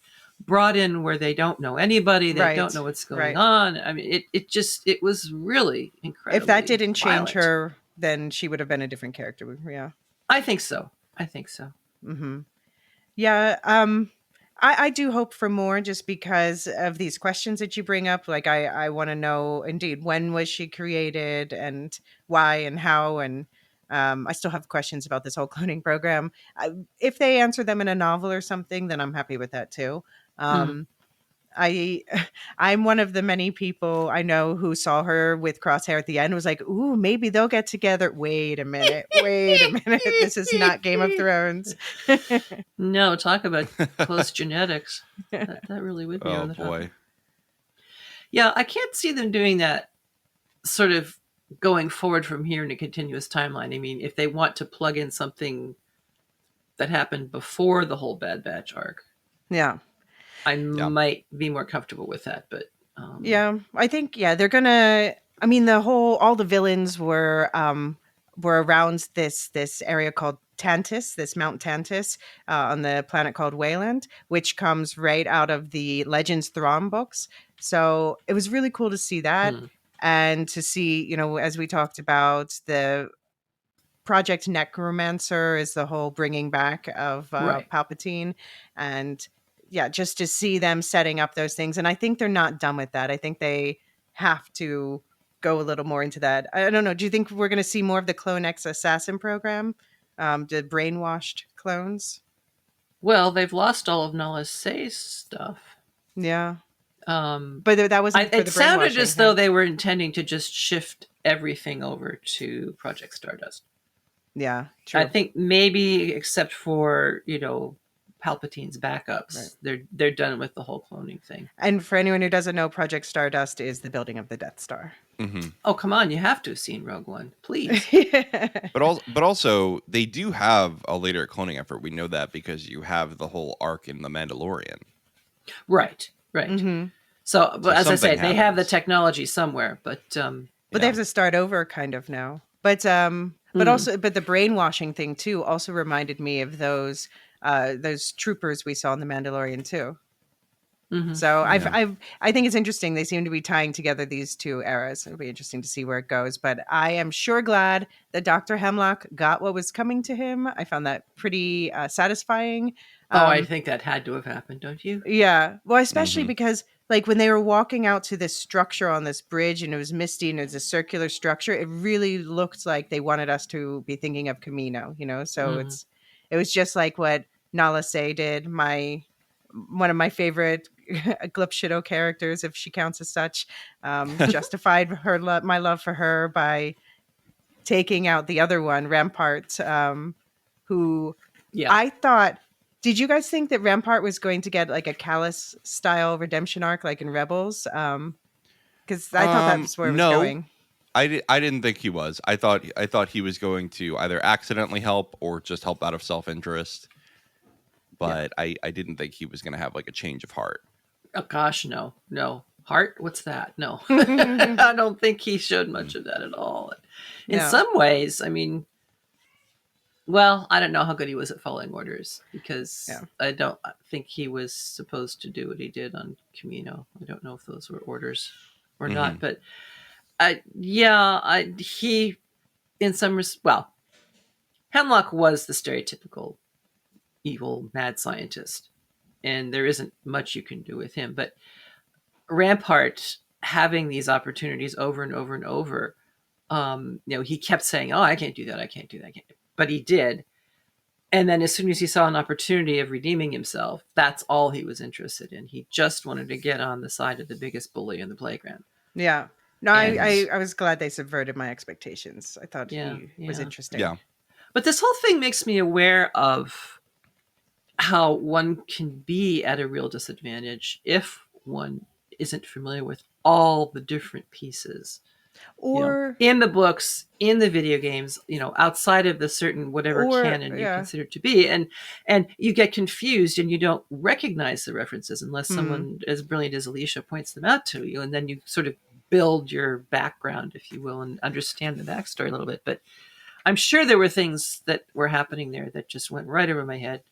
brought in where they don't know anybody, they don't know what's going on. I mean, it was really incredible. If that didn't change her, then she would have been a different character. Yeah, I think so. Mm-hmm. Yeah. I do hope for more, just because of these questions that you bring up. Like, I want to know, indeed, when was she created and why and how, and I still have questions about this whole cloning program. If they answer them in a novel or something, then I'm happy with that too. I'm one of the many people I know who saw her with Crosshair at the end, was like, ooh, maybe they'll get together. Wait a minute. This is not Game of Thrones. No, talk about close genetics. That really would be on the top. Oh, boy. Yeah, I can't see them doing that sort of going forward from here in a continuous timeline. I mean, if they want to plug in something that happened before the whole Bad Batch arc. Yeah. I might be more comfortable with that, but I think they're gonna. I mean, all the villains were around this area called Tantis, this Mount Tantis, on the planet called Wayland, which comes right out of the Legends Thrawn books. So it was really cool to see that, and to see, as we talked about, the Project Necromancer is the whole bringing back of Palpatine, and just to see them setting up those things. And I think they're not done with that. I think they have to go a little more into that. I don't know. Do you think we're going to see more of the Clone X Assassin program? The brainwashed clones? Well, they've lost all of Nala Se's stuff. Yeah. But that wasn't for the brainwashing. It sounded as though they were intending to just shift everything over to Project Stardust. Yeah, true. I think maybe except for, Palpatine's backups, they're done with the whole cloning thing. And for anyone who doesn't know, Project Stardust is the building of the Death Star. Mm-hmm. Oh, come on, you have to have seen Rogue One, please. But also they do have a later cloning effort. We know that because you have the whole arc in The Mandalorian. Right. Mm-hmm. So as I say, they have the technology somewhere, but they have to start over kind of now. But also the brainwashing thing too also reminded me of those troopers we saw in The Mandalorian too. So I think it's interesting. They seem to be tying together these two eras. It'll be interesting to see where it goes. But I am sure glad that Dr. Hemlock got what was coming to him. I found that pretty satisfying. I think that had to have happened, don't you? Yeah. Well, especially because like when they were walking out to this structure on this bridge and it was misty and it was a circular structure, it really looked like they wanted us to be thinking of Camino, you know? So it was just like what Nala Se did, one of my favorite Glipshido characters, if she counts as such, justified my love for her by taking out the other one, Rampart, who I thought. Did you guys think that Rampart was going to get like a Callus style redemption arc, like in Rebels? Because I thought that's where it was going. I didn't think he was. I thought he was going to either accidentally help or just help out of self-interest. But I didn't think he was going to have like a change of heart. Oh gosh, no. Heart? What's that? No. I don't think he showed much of that at all. In some ways, I mean, well, I don't know how good he was at following orders because I don't think he was supposed to do what he did on Camino. I don't know if those were orders or not, but he, in some Hemlock was the stereotypical evil mad scientist, and there isn't much you can do with him. But Rampart having these opportunities over and over and over, he kept saying, "Oh, I can't do that. I can't do that." But he did. And then as soon as he saw an opportunity of redeeming himself, that's all he was interested in. He just wanted to get on the side of the biggest bully in the playground. Yeah. No, I was glad they subverted my expectations. I thought he was interesting. Yeah. But this whole thing makes me aware of how one can be at a real disadvantage if one isn't familiar with all the different pieces. Or in the books, in the video games, outside of the certain whatever canon you consider to be, and you get confused and you don't recognize the references unless someone as brilliant as Elysia points them out to you, and then you sort of build your background, if you will, and understand the backstory a little bit. But I'm sure there were things that were happening there that just went right over my head,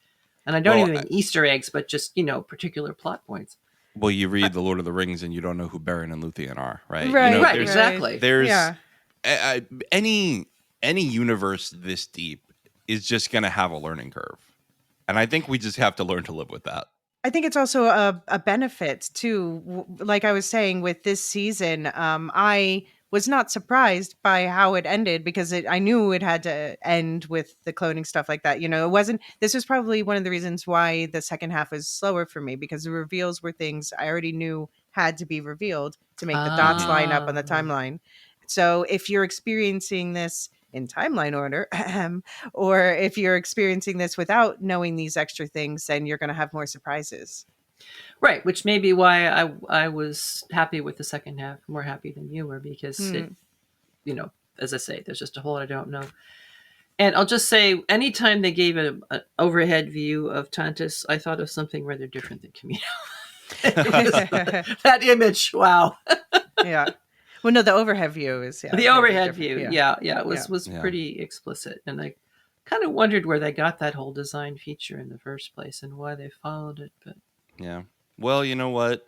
and I don't even mean Easter eggs, but just particular plot points. Well, you read The Lord of the Rings and you don't know who Beren and Luthien are, right? Right, exactly. There's any universe this deep is just going to have a learning curve. And I think we just have to learn to live with that. I think it's also a benefit, too. Like I was saying, with this season, I was not surprised by how it ended because I knew it had to end with the cloning stuff like that. It wasn't, this was probably one of the reasons why the second half was slower for me, because the reveals were things I already knew had to be revealed to make the dots line up on the timeline. So if you're experiencing this in timeline order, or if you're experiencing this without knowing these extra things, then you're going to have more surprises. Right, which may be why I was happy with the second half, more happy than you were, because it, as I say, there's just a whole lot I don't know. And I'll just say, anytime they gave an overhead view of Tantus, I thought of something rather different than Camino. That image, wow. Yeah. Well, no, the overhead view is the overhead view. Yeah, it was pretty explicit, and I kind of wondered where they got that whole design feature in the first place and why they followed it. But yeah. Well, you know what?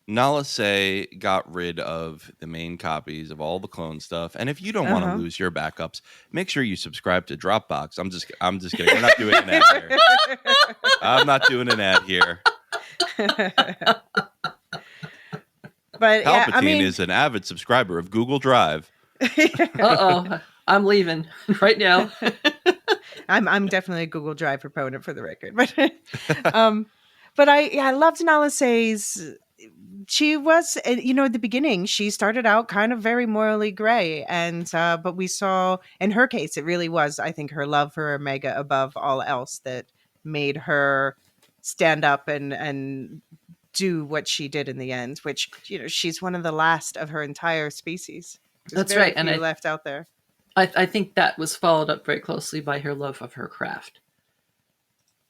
Nala Se got rid of the main copies of all the clone stuff, and if you don't want to lose your backups, make sure you subscribe to Dropbox. I'm just kidding. We're not doing an ad here. I'm not doing an ad here. But Palpatine is an avid subscriber of Google Drive. I'm leaving right now. I'm definitely a Google Drive proponent, for the record. But I loved Nala Se's. She was, at the beginning, she started out kind of very morally gray. And, but we saw, in her case, it really was, I think, her love for Omega above all else that made her stand up and do what she did in the end, which, she's one of the last of her entire species. That's right. And I left out there. I think that was followed up very closely by her love of her craft.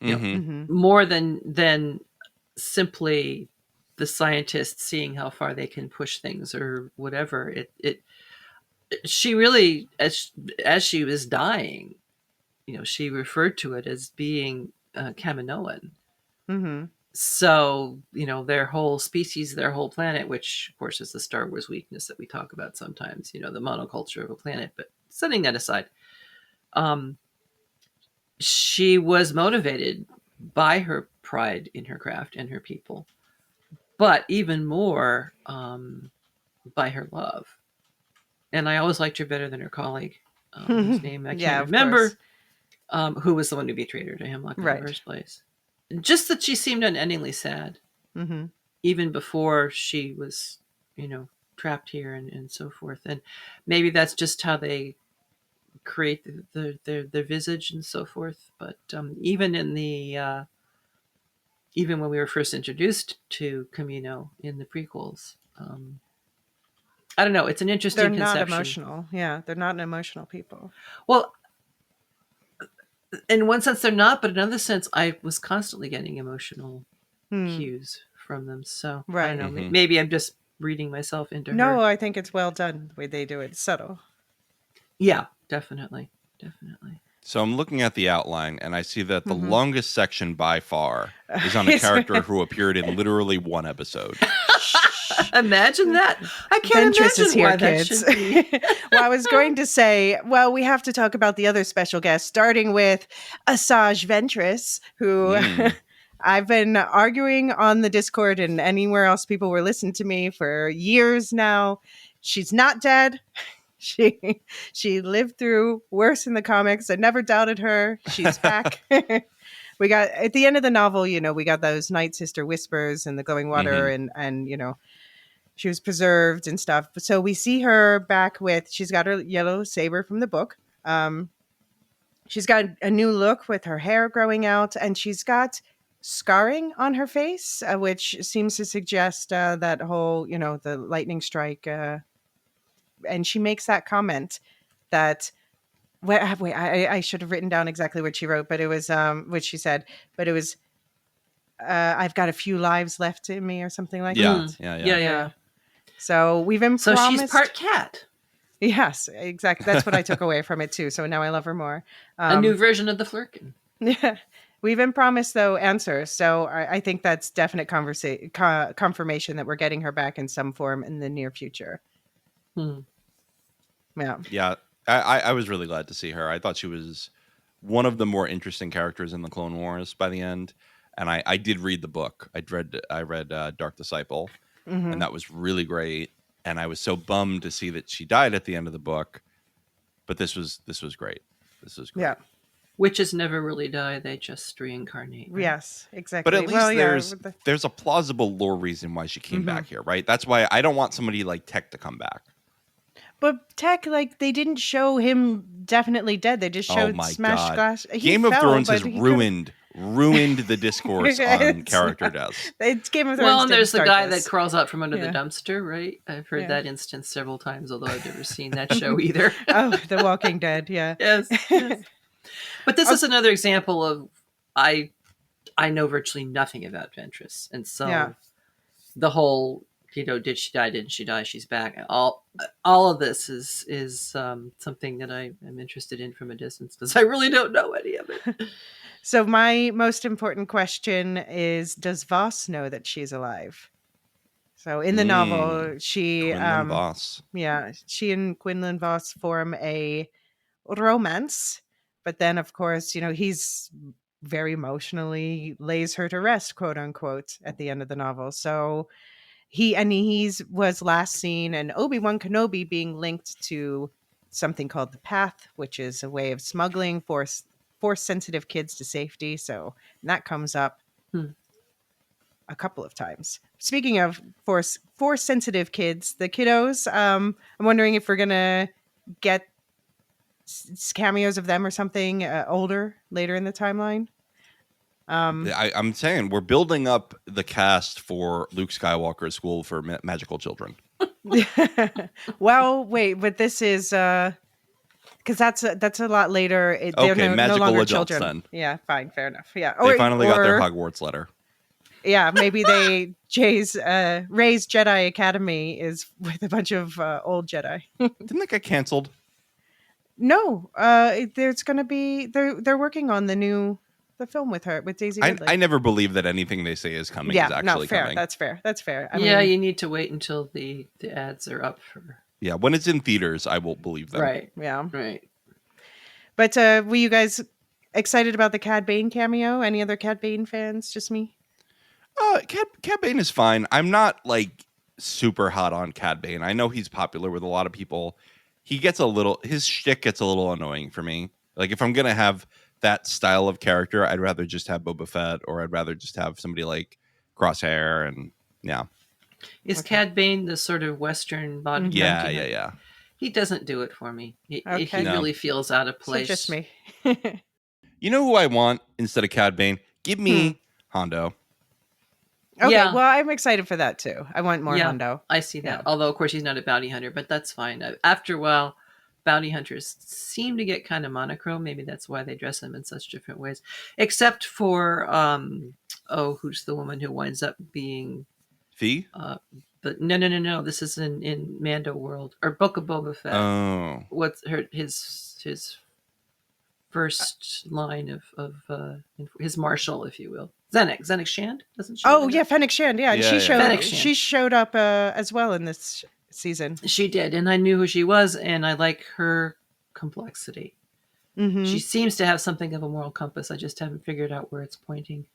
More than simply the scientists seeing how far they can push things or whatever. She really, as she was dying, she referred to it as being Kaminoan. So, their whole species, their whole planet, which of course is the Star Wars weakness that we talk about sometimes, the monoculture of a planet, but setting that aside, she was motivated by her pride in her craft and her people, but even more by her love. And I always liked her better than her colleague, whose name I can't remember, who was the one who betrayed her to hemlock in the first place. Just that she seemed unendingly sad, even before she was, trapped here and so forth. And maybe that's just how they create their visage and so forth. But even in the even when we were first introduced to Camino in the prequels, I don't know. It's an interesting conception. They're not emotional. Yeah, they're not emotional people. Well, in one sense they're not, but in another sense I was constantly getting emotional cues from them. So I don't know. Maybe I'm just reading myself into her. No, I think it's well done the way they do it. It's subtle. Yeah, definitely. So I'm looking at the outline, and I see that the longest section by far is on a character who appeared in literally one episode. Imagine that. I can't Ventress imagine is here, why kids. that should be. Well, I was going to say, we have to talk about the other special guests, starting with Asajj Ventress, who I've been arguing on the Discord and anywhere else people were listening to me for years now. She's not dead. She lived through worse in the comics. I never doubted her. She's back. We got at the end of the novel, we got those Night Sister whispers and the glowing water and she was preserved and stuff. So we see her back she's got her yellow saber from the book. She's got a new look with her hair growing out, and she's got scarring on her face, which seems to suggest that whole, the lightning strike. And she makes that comment that, I should have written down exactly what she wrote, but it was, what she said, but it was, I've got a few lives left in me or something like that. Yeah. So we've been So promised... she's part cat. Yes, exactly. That's what I took away from it too. So now I love her more. A new version of the Flurkin. Yeah. We've been promised, though, answers. So I think that's definite confirmation that we're getting her back in some form in the near future. Yeah. Yeah. I was really glad to see her. I thought she was one of the more interesting characters in the Clone Wars by the end. And I did read the book. I read Dark Disciple, and that was really great. And I was so bummed to see that she died at the end of the book. But this was great. This was great. Yeah. Witches never really die; they just reincarnate. Right? Yes, exactly. But at least there's a plausible lore reason why she came back here, right? That's why I don't want somebody like Tech to come back. But Tech, they didn't show him definitely dead. They just showed smashed glass. Game of Thrones has ruined the discourse on character deaths. It's Game of Thrones. Well, and there's the guy that crawls out from under the dumpster, right? I've heard that instance several times, although I've never seen that show either. Oh, The Walking Dead, yeah. Yes. But this is another example of I know virtually nothing about Ventress, and so the whole did she die? Didn't she die? She's back. All of this is something that I am interested in from a distance because I really don't know any of it. So my most important question is: does Voss know that she's alive? So in the novel, she Quinlan Voss. Yeah, she and Quinlan Voss form a romance. But then, of course, he's very emotionally lays her to rest, quote unquote, at the end of the novel. So he was last seen in Obi-Wan Kenobi being linked to something called the Path, which is a way of smuggling force-sensitive kids to safety. So that comes up a couple of times. Speaking of force-sensitive kids, the kiddos, I'm wondering if we're going to get cameos of them or something later in the timeline. I'm saying we're building up the cast for Luke Skywalker's School for Magical Children. Well, wait, but this is because that's a lot later. They're magical no longer adults children. Then. Yeah, fine, fair enough. Yeah, they finally got their Hogwarts letter. Yeah, maybe Rey's Jedi Academy is with a bunch of old Jedi. Didn't that get canceled? No, there's going to be they're working on the new the film with Daisy Ridley. I never believe that anything they say is coming is actually fair. coming. That's fair. I mean, you mean, need to wait until the ads are up for. Yeah, when it's in theaters, I will believe them. Right. Yeah. Right. But were you guys excited about the Cad Bane cameo? Any other Cad Bane fans? Just me? Cad Bane is fine. I'm not like super hot on Cad Bane. I know he's popular with a lot of people. His shtick gets a little annoying for me. Like if I'm gonna have that style of character, I'd rather just have Boba Fett, or I'd rather just have somebody like Crosshair, and yeah. Is Cad Bane the sort of Western body? Yeah. He doesn't do it for me. He Okay. really feels out of place. So just me. You know who I want instead of Cad Bane? Give me Hondo. Okay, Yeah. well, I'm excited for that too. I want more Hondo. I see that. Yeah. Although, of course, he's not a bounty hunter, but that's fine. After a while, bounty hunters seem to get kind of monochrome. Maybe that's why they dress them in such different ways. Except for, who's the woman who winds up being... Fee? But no. This is in Mando World or Book of Boba Fett. Oh, What's his first line of his marshal, if you will, Fennec Shand, doesn't she? Oh yeah, Fennec Shand. Yeah, Yeah, she showed up as well in this season. She did, and I knew who she was, and I like her complexity. Mm-hmm. She seems to have something of a moral compass. I just haven't figured out where it's pointing.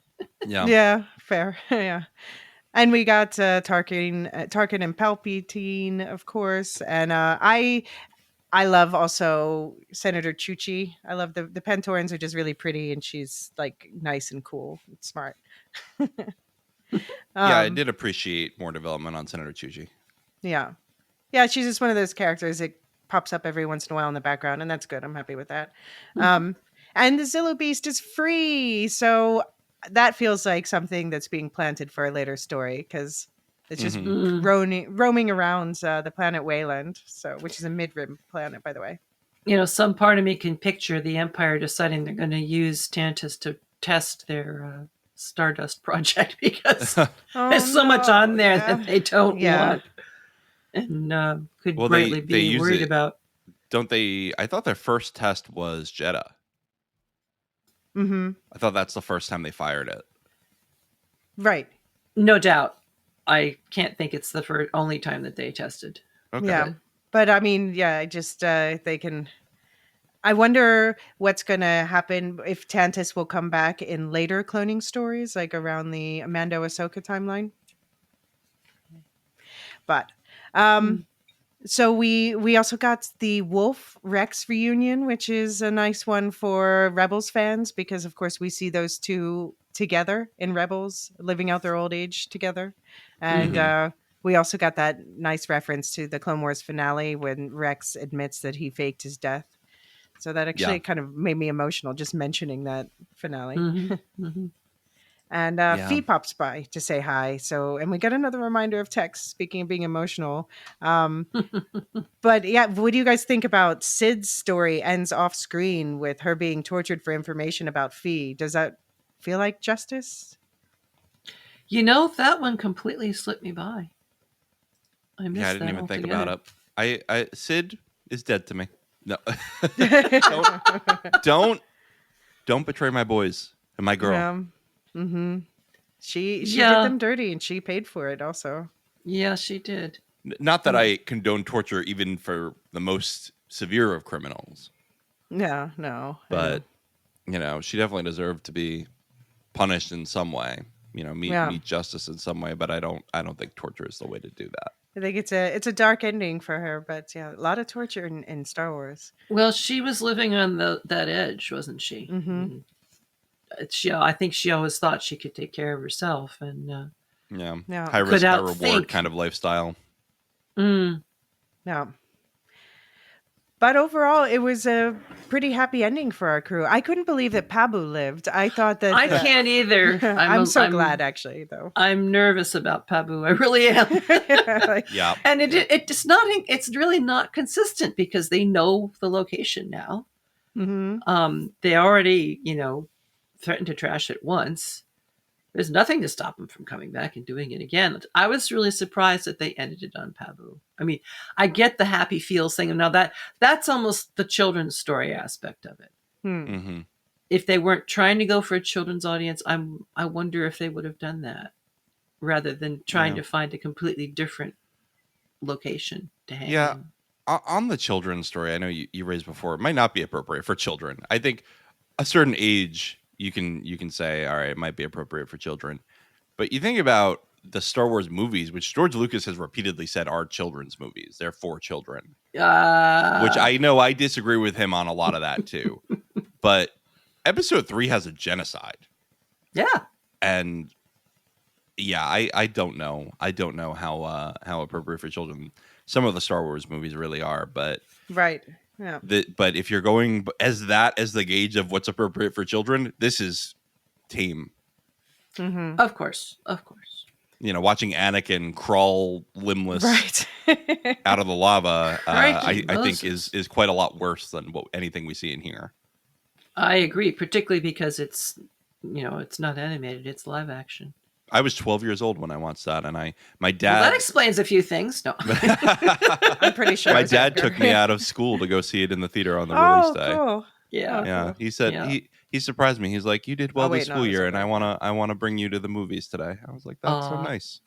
Yeah, fair. Yeah. And we got Tarkin and Palpatine, of course, and I love also Senator Chuchi. I love the Pentorans are just really pretty, and she's like nice and cool and smart. I did appreciate more development on Senator Chuchi. Yeah, she's just one of those characters that pops up every once in a while in the background, and that's good. I'm happy with that. And the Zillo Beast is free, so that feels like something that's being planted for a later story because it's just roaming around the planet Wayland, which is a mid-rim planet, by the way. You know, some part of me can picture the Empire deciding they're going to use Tantus to test their Stardust project because there's so much on there that they don't want and could greatly be worried about. Don't they? I thought their first test was Jeddah. Mm-hmm. I thought that's the first time they fired it. Right. No doubt. I can't think it's the only time that they tested. Okay. Yeah. But I mean, I just, they can, I wonder what's going to happen if Tantus will come back in later cloning stories, like around the Mando Ahsoka timeline. But, so we also got the Wolf Rex reunion, which is a nice one for Rebels fans, because of course we see those two together in Rebels, living out their old age together. And we also got that nice reference to the Clone Wars finale when Rex admits that he faked his death. So that actually kind of made me emotional just mentioning that finale. And Fee pops by to say hi. And we got another reminder of Tex, speaking of being emotional. But yeah, what do you guys think about Sid's story ends off screen with her being tortured for information about Fee? Does that feel like justice? You know, that one completely slipped me by. I missed that. I didn't even think about it. Sid is dead to me. No. don't betray my boys and my girl. Yeah. Mm-hmm. She did them dirty, and she paid for it also. Yeah, she did. Not that I condone torture even for the most severe of criminals. No. But, she definitely deserved to be punished in some way. Meet justice in some way, but I don't think torture is the way to do that. I think it's a dark ending for her, but a lot of torture in Star Wars. Well, she was living on that edge, wasn't she? Mm-hmm. I think she always thought she could take care of herself, and high risk, high reward kind of lifestyle. Yeah. But overall, it was a pretty happy ending for our crew. I couldn't believe that Pabu lived. I thought that... I can't either. I'm glad, actually, though. I'm nervous about Pabu. I really am. Yeah. And it's really not consistent because they know the location now. Mm-hmm. They already, threatened to trash it once. There's nothing to stop them from coming back and doing it again. I was really surprised that they ended it on Pabu. I mean, I get the happy feels thing. Now that's almost the children's story aspect of it. Mm-hmm. if they weren't trying to go for a children's audience, I wonder if they would have done that rather than trying to find a completely different location to hang in. On the children's story, I know you raised before, it might not be appropriate for children. I think a certain age you can say, all right, it might be appropriate for children. But you think about the Star Wars movies, which George Lucas has repeatedly said are children's movies. They're for children. Which I know I disagree with him on a lot of that too. But Episode 3 has a genocide. Yeah. And yeah, I don't know. I don't know how appropriate for children some of the Star Wars movies really are, but right. Yeah. But if you're going as the gauge of what's appropriate for children, this is tame. Mm-hmm. Of course. You know, watching Anakin crawl limbless out of the lava, I think is quite a lot worse than anything we see in here. I agree, particularly because it's not animated; it's live action. I was 12 years old when I watched that, and my dad. Well, that explains a few things. No, I'm pretty sure my dad took me out of school to go see it in the theater on the release day. Cool. Yeah. Cool. He said he surprised me. He's like, "You did well this school year, and I wanna bring you to the movies today." I was like, "That's so nice."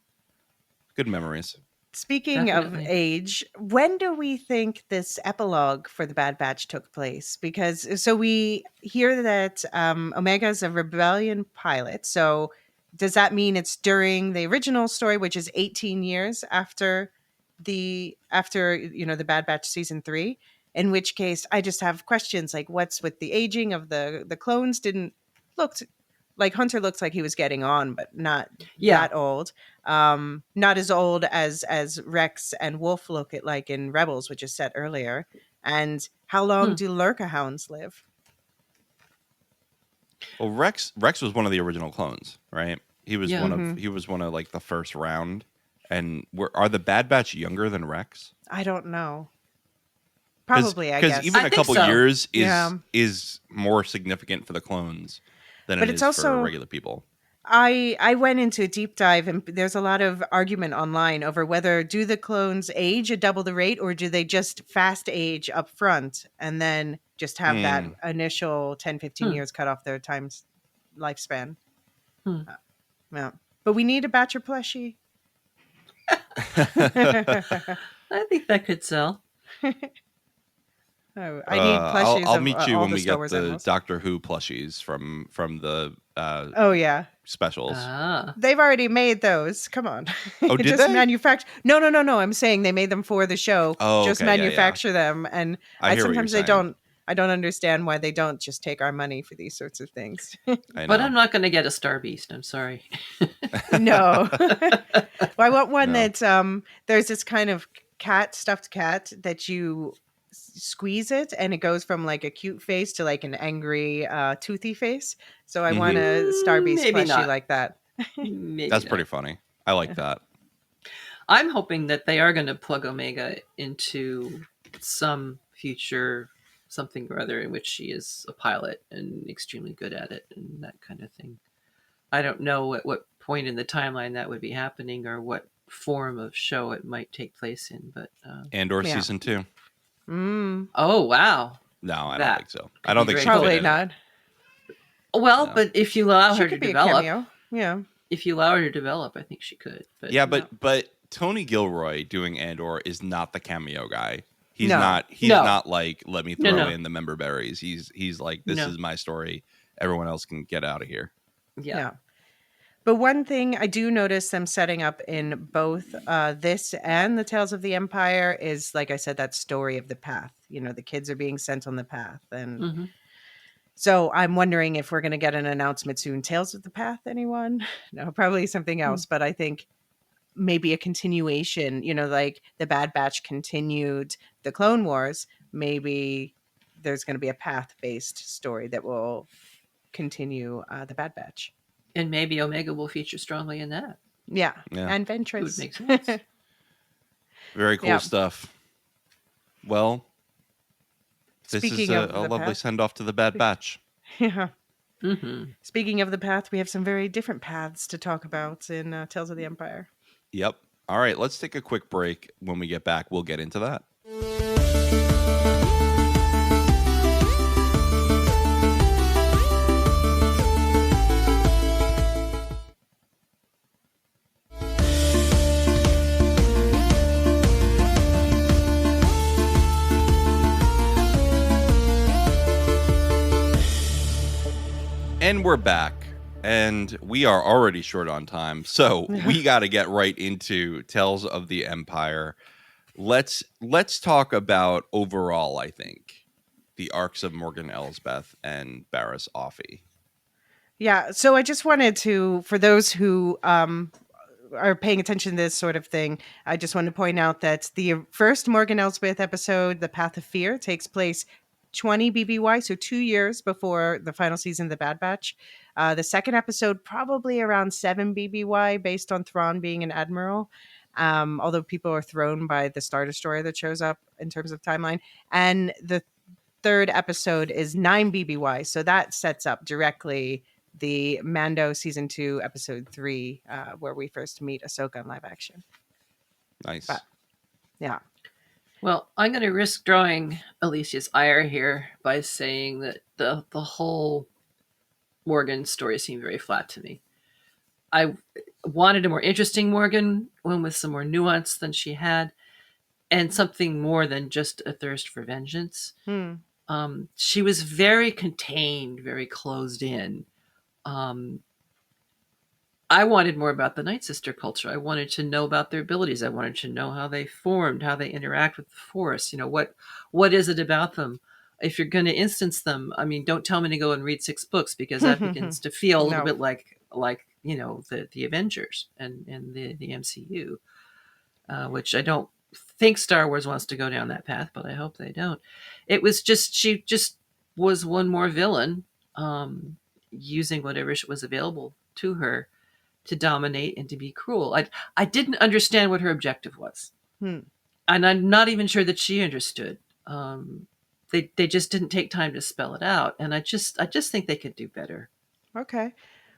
Good memories. Speaking of age, when do we think this epilogue for the Bad Batch took place? Because so we hear that Omega's a rebellion pilot. So does that mean it's during the original story, which is 18 years after the Bad Batch season 3? In which case, I just have questions like, what's with the aging of the clones? Didn't look like Hunter looks like he was getting on, but not that old. Not as old as Rex and Wolf look at like in Rebels, which is set earlier. And how long do Lorehounds live? Well, Rex was one of the original clones, right? He was one of like the first round. And are the Bad Batch younger than Rex? I don't know. Probably, I guess. Because even a couple years is more significant for the clones than it is for regular people. I went into a deep dive, and there's a lot of argument online over whether do the clones age at double the rate, or do they just fast age up front and then just have that initial 10, 15 years cut off their lifespan. Yeah. But we need a Batcher plushie. I think that could sell. I need plushies. I'll meet you when we get the animals. Doctor Who plushies from the specials. They've already made those. Come on. Oh, did they? Manufacture. No. I'm saying they made them for the show. Just manufacture them, and I sometimes I don't understand why they don't just take our money for these sorts of things. But I'm not going to get a Star Beast. I'm sorry. No. Well, I want one that there's this kind of stuffed cat that you squeeze it and it goes from like a cute face to like an angry toothy face. So I want a Star Beast plushie like that. That's pretty funny. I like that. I'm hoping that they are going to plug Omega into some future something or other in which she is a pilot and extremely good at it and that kind of thing. I don't know at what point in the timeline that would be happening or what form of show it might take place in, but Andor season 2. Oh wow! No, I don't think so. I don't think she probably not. Well, but if you allow her to develop, if you allow her to develop, I think she could. But but Tony Gilroy doing Andor is not the cameo guy. He's not. He's not like let me throw in the member berries. He's like this is my story. Everyone else can get out of here. Yeah. But one thing I do notice them setting up in both this and the Tales of the Empire is, like I said, that story of the path. You know, the kids are being sent on the path. And so I'm wondering if we're going to get an announcement soon. Tales of the Path, anyone? No, probably something else. But I think maybe a continuation, you know, like the Bad Batch continued the Clone Wars. Maybe there's going to be a path-based story that will continue the Bad Batch. And maybe Omega will feature strongly in that. Yeah. And Ventress. It would make sense. Very cool stuff. Well, this is a lovely send-off to the Bad Batch. Yeah. Speaking of the path, we have some very different paths to talk about in Tales of the Empire. Yep. All right, let's take a quick break. When we get back, we'll get into that. And we're back. And we are already short on time. So we got to get right into Tales of the Empire. Let's talk about overall, I think, the arcs of Morgan Elsbeth and Barriss Offee. Yeah, so I just wanted to, for those who are paying attention to this sort of thing, I just want to point out that the first Morgan Elsbeth episode, The Path of Fear, takes place 20 BBY, so 2 years before the final season of The Bad Batch. The second episode, probably around 7 BBY, based on Thrawn being an admiral, although people are thrown by the Star Destroyer that shows up in terms of timeline. And the third episode is 9 BBY, so that sets up directly the Mando season 2 episode 3, where we first meet Ahsoka in live action. Nice. But, yeah. Well, I'm going to risk drawing Elysia's ire here by saying that the whole Morgan story seemed very flat to me. I wanted a more interesting Morgan, one with some more nuance than she had, and something more than just a thirst for vengeance. She was very contained, very closed in. I wanted more about the Night Sister culture. I wanted to know about their abilities. I wanted to know how they formed, how they interact with the Force. You know, what is it about them? If you're going to instance them, I mean, don't tell me to go and read 6 books, because that begins to feel a little bit like you know, the Avengers and the MCU, which I don't think Star Wars wants to go down that path, but I hope they don't. It was just, she just was one more villain, using whatever was available to her to dominate and to be cruel. I didn't understand what her objective was. And I'm not even sure that she understood. They just didn't take time to spell it out. And I just think they could do better. Okay.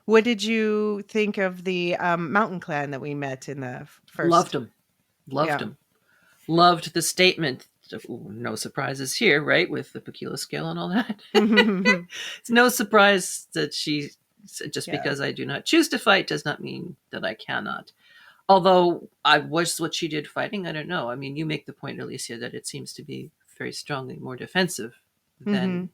What did you think of the Mountain Clan that we met in the first? Loved them. Loved the statement. No surprises here, right? With the Pequila scale and all that. It's no surprise that she, just because I do not choose to fight does not mean that I cannot. Although I was what she did fighting, I don't know. I mean, you make the point, Elysia, that it seems to be very strongly more defensive than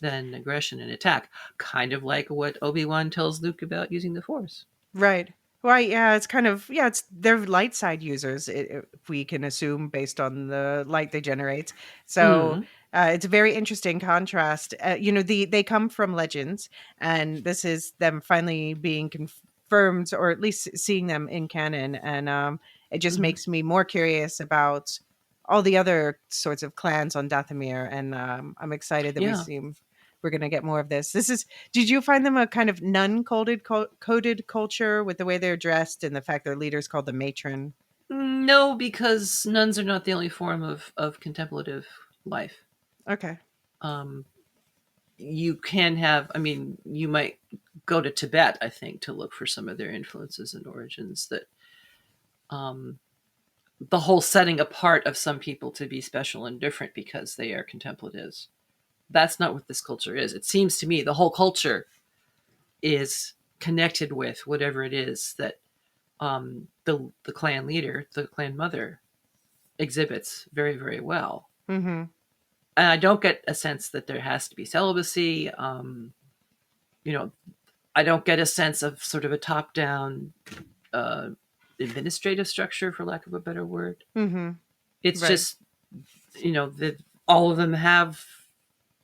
aggression and attack. Kind of like what Obi-Wan tells Luke about using the Force. Right. Right. Yeah. It's kind of, it's they're light side users, if we can assume, based on the light they generate. So it's a very interesting contrast. You know, they come from Legends, and this is them finally being confirmed, or at least seeing them in canon. And it just makes me more curious about all the other sorts of clans on Dathomir. And I'm excited that we're going to get more of this. Did you find them a kind of nun-coded culture with the way they're dressed and the fact their leader's called the matron? No, because nuns are not the only form of contemplative life. Okay. You can have, I mean, you might go to Tibet, I think, to look for some of their influences and origins, that the whole setting apart of some people to be special and different because they are contemplatives. That's not what this culture is. It seems to me the whole culture is connected with whatever it is that the clan leader, the clan mother, exhibits very, very well. And I don't get a sense that there has to be celibacy. You know, I don't get a sense of sort of a top-down administrative structure, for lack of a better word. It's just, you know, all of them have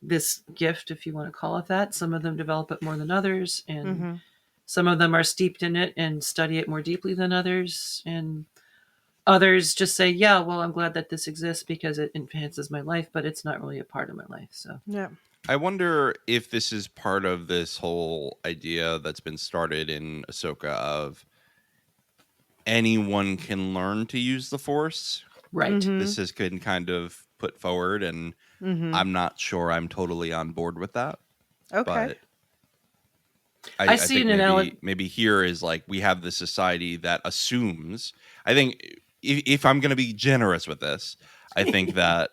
this gift, if you want to call it that. Some of them develop it more than others, and some of them are steeped in it and study it more deeply than others, and others just say, yeah, well, I'm glad that this exists because it enhances my life, but it's not really a part of my life. So I wonder if this is part of this whole idea that's been started in Ahsoka of anyone can learn to use the Force. Right. This has been kind of put forward, and I'm not sure I'm totally on board with that. Okay. But I see an analogy. Maybe here is like we have this society that assumes. I think if I'm going to be generous with this, I think that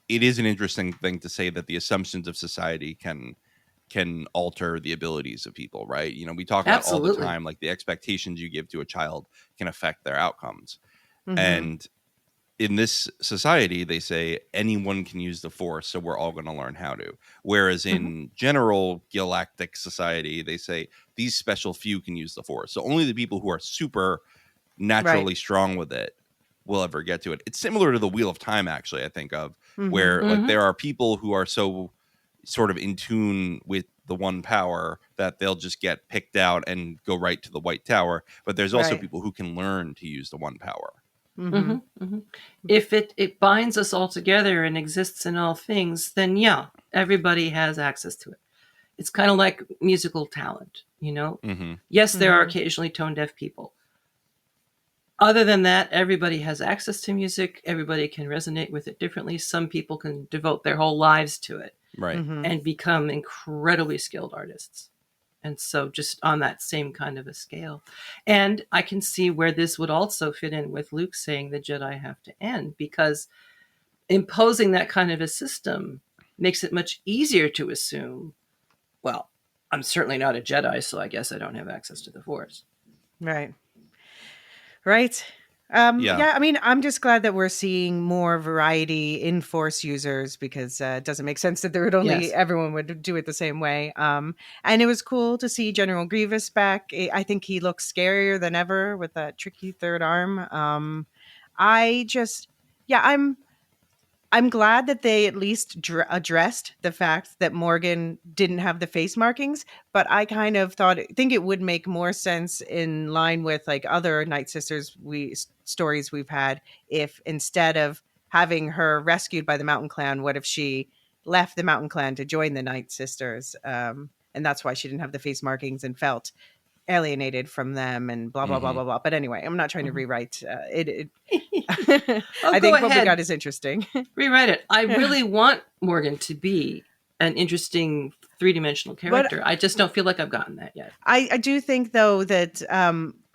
it is an interesting thing to say that the assumptions of society can alter the abilities of people, right? You know, we talk about all the time, like the expectations you give to a child can affect their outcomes. And in this society, they say anyone can use the Force, so we're all going to learn how to. Whereas in general galactic society, they say these special few can use the Force. So only the people who are super naturally strong with it will ever get to it. It's similar to the Wheel of Time, actually, I think of, where like there are people who are so sort of in tune with the one power that they'll just get picked out and go right to the White Tower. But there's also people who can learn to use the one power. If it binds us all together and exists in all things, then yeah, everybody has access to it. It's kind of like musical talent, you know? Yes, there are occasionally tone deaf people. Other than that, everybody has access to music. Everybody can resonate with it differently. Some people can devote their whole lives to it and become incredibly skilled artists. And so just on that same kind of a scale. And I can see where this would also fit in with Luke saying the Jedi have to end, because imposing that kind of a system makes it much easier to assume, well, I'm certainly not a Jedi, so I guess I don't have access to the Force. Right. I mean, I'm just glad that we're seeing more variety in Force users, because it doesn't make sense that there would only everyone would do it the same way. And it was cool to see General Grievous back. I think he looks scarier than ever with that tricky third arm. I'm glad that they at least addressed the fact that Morgan didn't have the face markings, but I kind of think it would make more sense in line with like other Night Sisters stories we've had, if instead of having her rescued by the Mountain Clan, what if she left the Mountain Clan to join the Night Sisters? And that's why she didn't have the face markings and felt alienated from them and blah, blah, blah, blah, blah. But anyway, I'm not trying to rewrite it. I think what we got is interesting. Rewrite it. I really want Morgan to be an interesting three-dimensional character. But I just don't feel like I've gotten that yet. I do think, though, that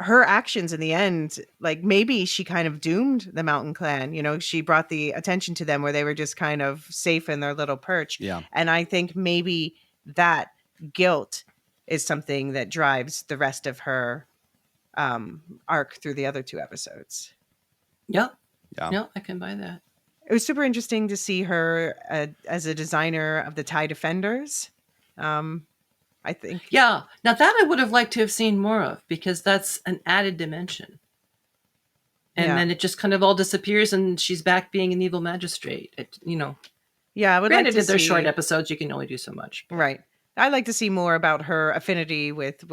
her actions in the end, like maybe she kind of doomed the Mountain Clan. You know, she brought the attention to them where they were just kind of safe in their little perch. Yeah. And I think maybe that guilt is something that drives the rest of her arc through the other two episodes. Yeah, I can buy that. It was super interesting to see her as a designer of the TIE Defenders. I think. Yeah. Now that I would have liked to have seen more of, because that's an added dimension. And then it just kind of all disappears and she's back being an evil magistrate. Yeah, I would granted, like to they're see short episodes, you can only do so much. Right. I'd like to see more about her affinity with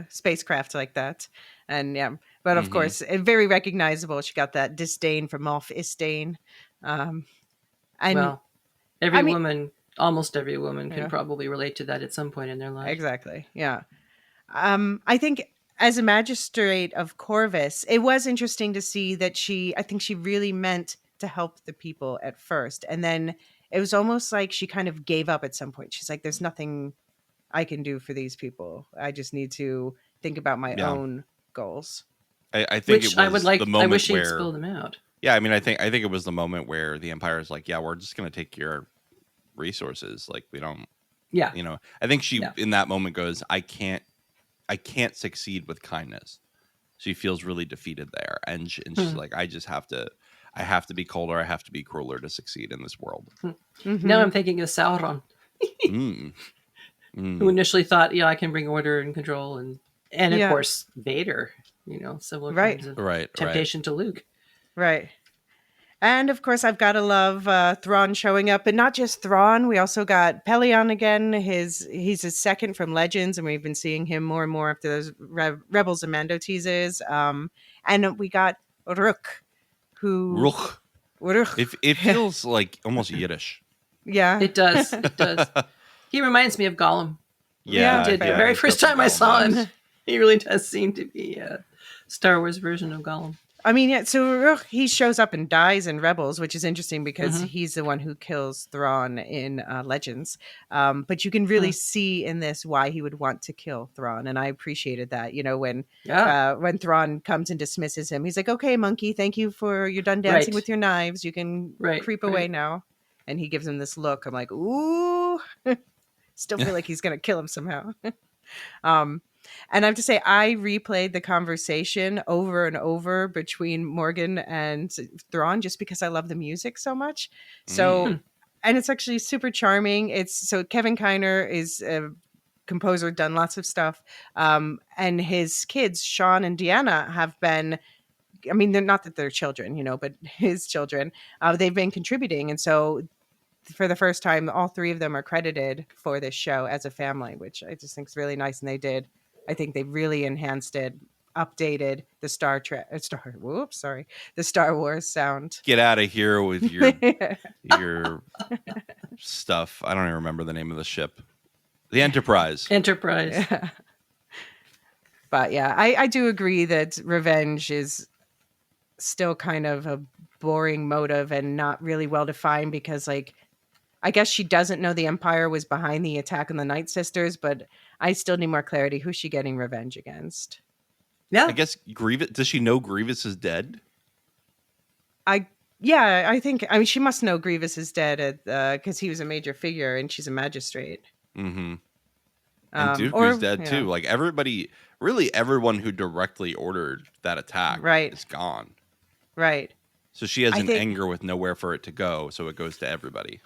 spacecraft like that. And yeah, but of course, very recognizable. She got that disdain for Moff Istane. Almost every woman can probably relate to that at some point in their life. Exactly. Yeah. I think as a magistrate of Corvus, it was interesting to see that I think she really meant to help the people at first. And then it was almost like she kind of gave up at some point. She's like, there's nothing I can do for these people. I just need to think about my own goals. I think it was the moment I wish where he'd spill them out. Yeah, I mean, I think it was the moment where the Empire is like, yeah, we're just going to take your resources. Like, we don't. Yeah. You know, I think she in that moment goes, I can't succeed with kindness. She feels really defeated there, and she's like, I have to be colder. I have to be crueler to succeed in this world. Now I'm thinking of Sauron, who initially thought, I can bring order and control, and of course Vader. Similar kinds of temptation to Luke. Right. And of course, I've got to love Thrawn showing up, and not just Thrawn. We also got Pelion again. He's his second from Legends, and we've been seeing him more and more after those Rebels and Mando teases. And we got Rook, Rook. It feels like almost Yiddish. Yeah, it does. It does. He reminds me of Gollum. Yeah, the very first time I saw him, he really does seem to be a Star Wars version of Gollum. I mean, so he shows up and dies in Rebels, which is interesting because he's the one who kills Thrawn in Legends. But you can really see in this why he would want to kill Thrawn, and I appreciated that. When Thrawn comes and dismisses him, he's like, "Okay, monkey, thank you you're done dancing with your knives. You can creep away now." And he gives him this look. I'm like, ooh, still feel like he's gonna kill him somehow. And I have to say, I replayed the conversation over and over between Morgan and Thrawn just because I love the music so much. So, and it's actually super charming. So Kevin Kiner is a composer, done lots of stuff. And his kids, Sean and Deanna, have been, I mean, they're not that they're children, but his children, they've been contributing. And so for the first time, all three of them are credited for this show as a family, which I just think is really nice. And they did. I think they really enhanced it, updated the the Star Wars sound. Get out of here with your stuff. I don't even remember the name of the ship. The Enterprise. Yeah. But yeah, I do agree that revenge is still kind of a boring motive and not really well defined because, like, I guess she doesn't know the Empire was behind the attack on the Night Sisters, but I still need more clarity. Who's she getting revenge against? Yeah. I guess Grievous. Does she know Grievous is dead? I think, she must know Grievous is dead because he was a major figure and she's a magistrate. Mm-hmm. And Dooku's dead too. Like everyone who directly ordered that attack is gone. Right. So she has an anger with nowhere for it to go, so it goes to everybody.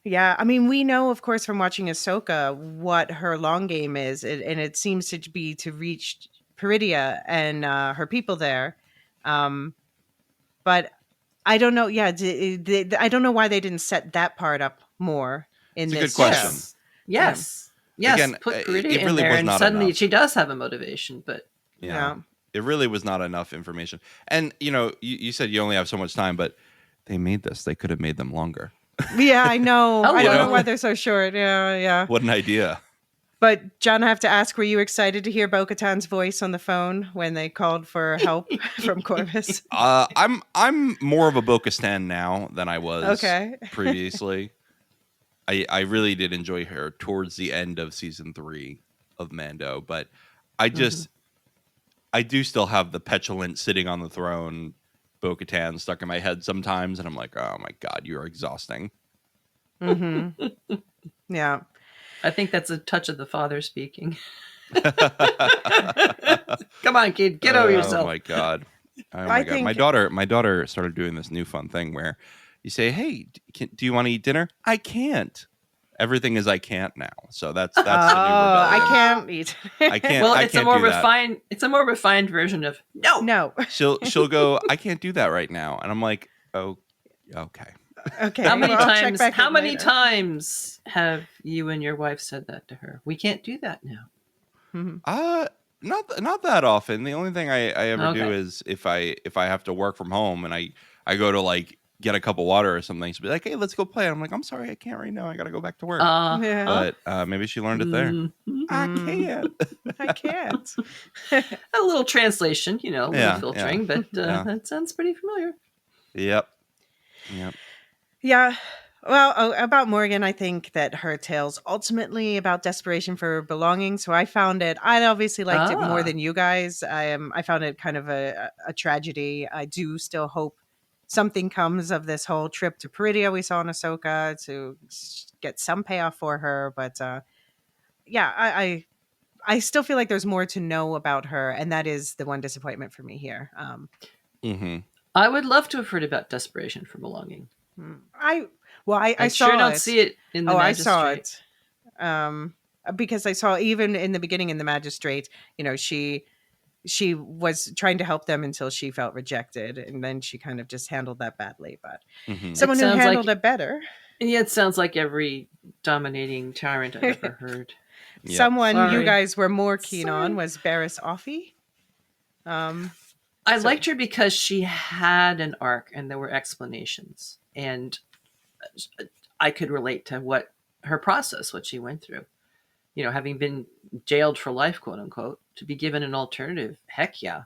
Yeah, I mean, we know, of course, from watching Ahsoka what her long game is, and it seems to be to reach Peridia and her people there. But I don't know. Yeah, I don't know why they didn't set that part up more in this. It's a good question. Yes. Again, put Peridia in there, and suddenly she does have a motivation. But yeah, it really was not enough information. And you said you only have so much time, but they made this. They could have made them longer. Yeah, I know. I don't know why they're so short. Yeah. What an idea. But John, I have to ask, were you excited to hear Bo-Katan's voice on the phone when they called for help from Corvus? I'm more of a Bo-Katan now than I was previously. I really did enjoy her towards the end of season 3 of Mando, but I do still have the petulant sitting on the throne Bo-Katan stuck in my head sometimes, and I'm like, oh my god, you're exhausting. Mm-hmm. Yeah. I think that's a touch of the father speaking. Come on, kid, get over yourself. Oh my god. My daughter started doing this new fun thing where you say, hey, do you want to eat dinner? I can't. Everything is I can't now. So that's the new rebellion. I can't eat. I can't. Well, it's a more refined. It's a more refined version of no. She'll go, I can't do that right now, and I'm like, oh, okay. Okay. How many times have you and your wife said that to her? We can't do that now. Mm-hmm. Not that often. The only thing I ever do is if I have to work from home and I go to like get a cup of water or something, she'll be like, hey, let's go play. I'm like, I'm sorry, I can't right now. I got to go back to work. But maybe she learned it there. Mm-hmm. I can't. A little translation, little filtering, but that sounds pretty familiar. Yep. Yeah. Well, about Morgan, I think that her tale's ultimately about desperation for belonging. So I obviously liked it more than you guys. I found it kind of a tragedy. I do still hope something comes of this whole trip to Peridia we saw in Ahsoka to get some payoff for her. But I still feel like there's more to know about her. And that is the one disappointment for me here. I would love to have heard about desperation for belonging. I saw sure don't see it in the Magistrate. I saw it. Because I saw even in the beginning in the Magistrate, she was trying to help them until she felt rejected, and then she kind of just handled that badly. But someone who handled it better. Yeah, it sounds like every dominating tyrant I've ever heard. Yep. Someone you guys were more keen on was Barriss Offee. I liked her because she had an arc and there were explanations, and I could relate to what she went through. Having been jailed for life, quote unquote, to be given an alternative. Heck yeah.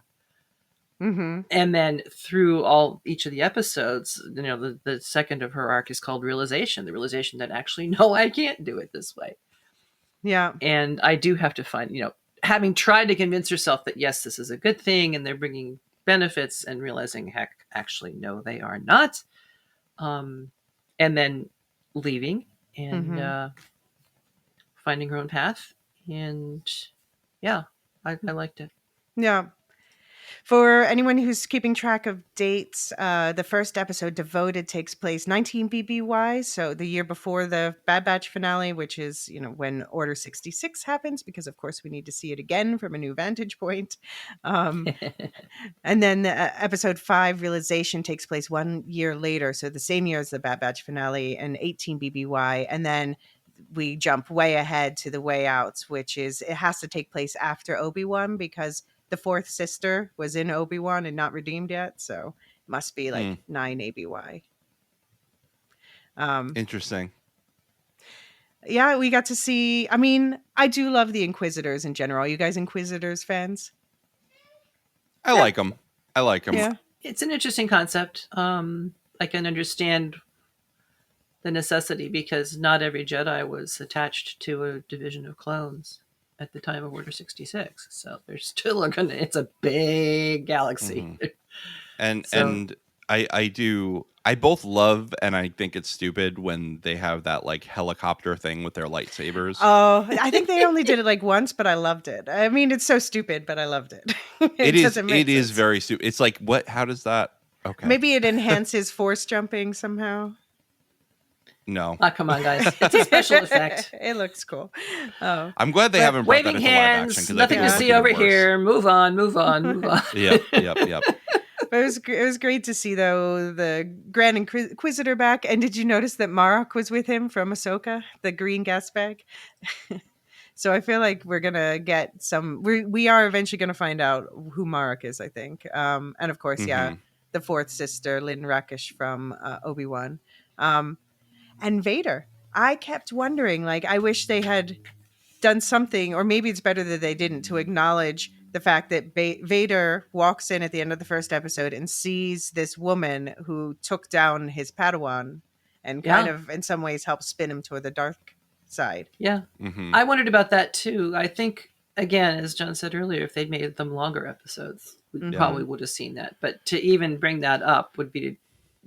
Mm-hmm. And then through each of the episodes, the second of her arc is called Realization. The realization that actually, no, I can't do it this way. Yeah. And I do have to find, having tried to convince herself that, yes, this is a good thing and they're bringing benefits, and realizing, heck, actually, no, they are not. And then leaving and finding her own path. And I liked it. Yeah. For anyone who's keeping track of dates, the first episode, Devoted, takes place 19 BBY, so the year before the Bad Batch finale, which is, when Order 66 happens, because of course we need to see it again from a new vantage point. And then episode 5, Realization, takes place 1 year later, so the same year as the Bad Batch finale, and 18 BBY. And then we jump way ahead to the Way Outs, which is, it has to take place after Obi-Wan because the fourth sister was in Obi-Wan and not redeemed yet, so it must be like 9 ABY. Interesting. Yeah, we got to see. I mean, I do love the Inquisitors in general. Are you guys Inquisitors fans? I like them. Yeah, it's an interesting concept. I can understand the necessity because not every Jedi was attached to a division of clones at the time of Order 66. So they're still it's a big galaxy. And I both love and I think it's stupid when they have that like helicopter thing with their lightsabers. Oh, I think they only did it like once, but I loved it. I mean, it's so stupid, but I loved it. It is very stupid. It's like, what? How does that? Okay. Maybe it enhances force jumping somehow. No. Oh, come on, guys. It's a special effect. It looks cool. Oh. I'm glad they haven't brought that waving into hands, live action. nothing to see over here. Move on. Yep. But it was great to see, though, the Grand Inquisitor back. And did you notice that Marok was with him from Ahsoka, the green gas bag? So I feel like we're going to get some... We are eventually going to find out who Marok is, I think. And of course, the fourth sister, Lynn Rakish from Obi-Wan. And Vader. I kept wondering, like, I wish they had done something, or maybe it's better that they didn't, to acknowledge the fact that Vader walks in at the end of the first episode and sees this woman who took down his Padawan and kind of, in some ways, helped spin him toward the dark side. Yeah. I wondered about that, too. I think, again, as John said earlier, if they'd made them longer episodes, we probably would have seen that. But to even bring that up would be to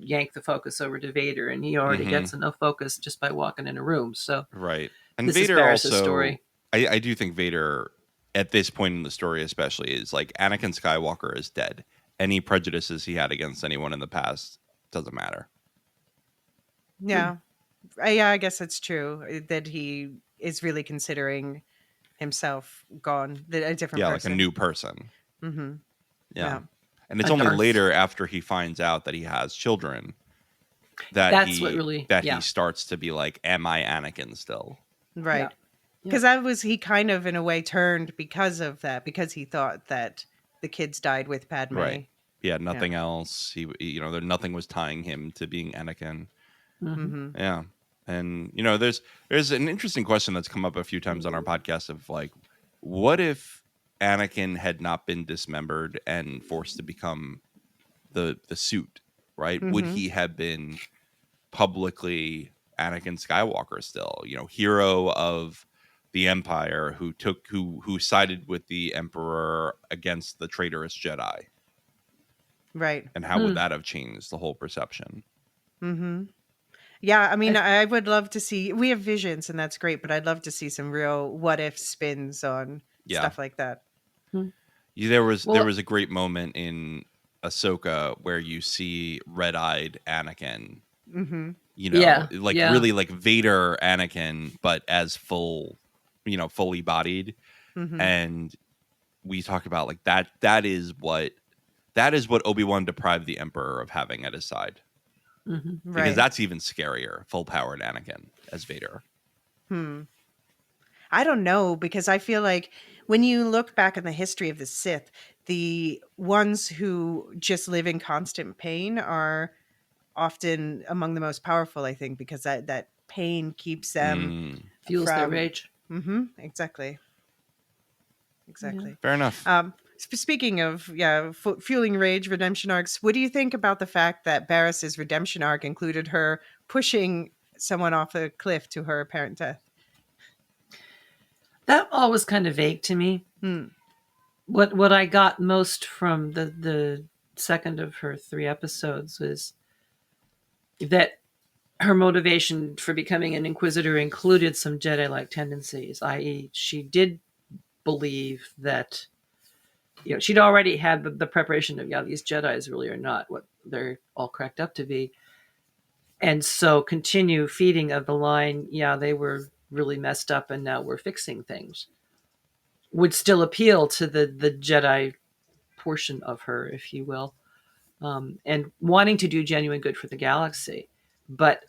yank the focus over to Vader, and he already gets enough focus just by walking in a room. So right, and this Vader is also. Story. I do think Vader, at this point in the story, especially, is like Anakin Skywalker is dead. Any prejudices he had against anyone in the past doesn't matter. Yeah, I guess it's true that he is really considering himself gone, a different person. Like a new person. Mm-hmm. Yeah. And it's only later after he finds out that he has children that he starts to be like, am I Anakin still? Right. Because he kind of in a way turned because of that, because he thought that the kids died with Padme. Right. Yeah, nothing else. Nothing was tying him to being Anakin. Mm-hmm. Yeah. And there's an interesting question that's come up a few times on our podcast of like, what if Anakin had not been dismembered and forced to become the suit, right? Would he have been publicly Anakin Skywalker still? Hero of the Empire who sided with the Emperor against the traitorous Jedi. Right. And how would that have changed the whole perception? Mm-hmm. Yeah, I mean, I would love to see... We have visions, and that's great, but I'd love to see some real what-if spins on stuff like that. There was a great moment in Ahsoka where you see red-eyed Anakin. Mm-hmm. Really like Vader Anakin, but as fully bodied. Mm-hmm. And we talk about like that is what Obi-Wan deprived the Emperor of having at his side. Mm-hmm. Because that's even scarier, full-powered Anakin as Vader. I don't know, because I feel like when you look back in the history of the Sith, the ones who just live in constant pain are often among the most powerful, I think, because that pain keeps them... Fuels their rage. Mm-hmm. Exactly. Yeah. Fair enough. Speaking of fueling rage, redemption arcs, what do you think about the fact that Barris's redemption arc included her pushing someone off a cliff to her apparent death? That all was kind of vague to me. What I got most from the second of her 3 episodes was that her motivation for becoming an Inquisitor included some Jedi-like tendencies, i.e. she did believe that, she'd already had the preparation of, these Jedis really are not what they're all cracked up to be. And so continue feeding of the line, they were really messed up and now we're fixing things, would still appeal to the Jedi portion of her, if you will, and wanting to do genuine good for the galaxy. But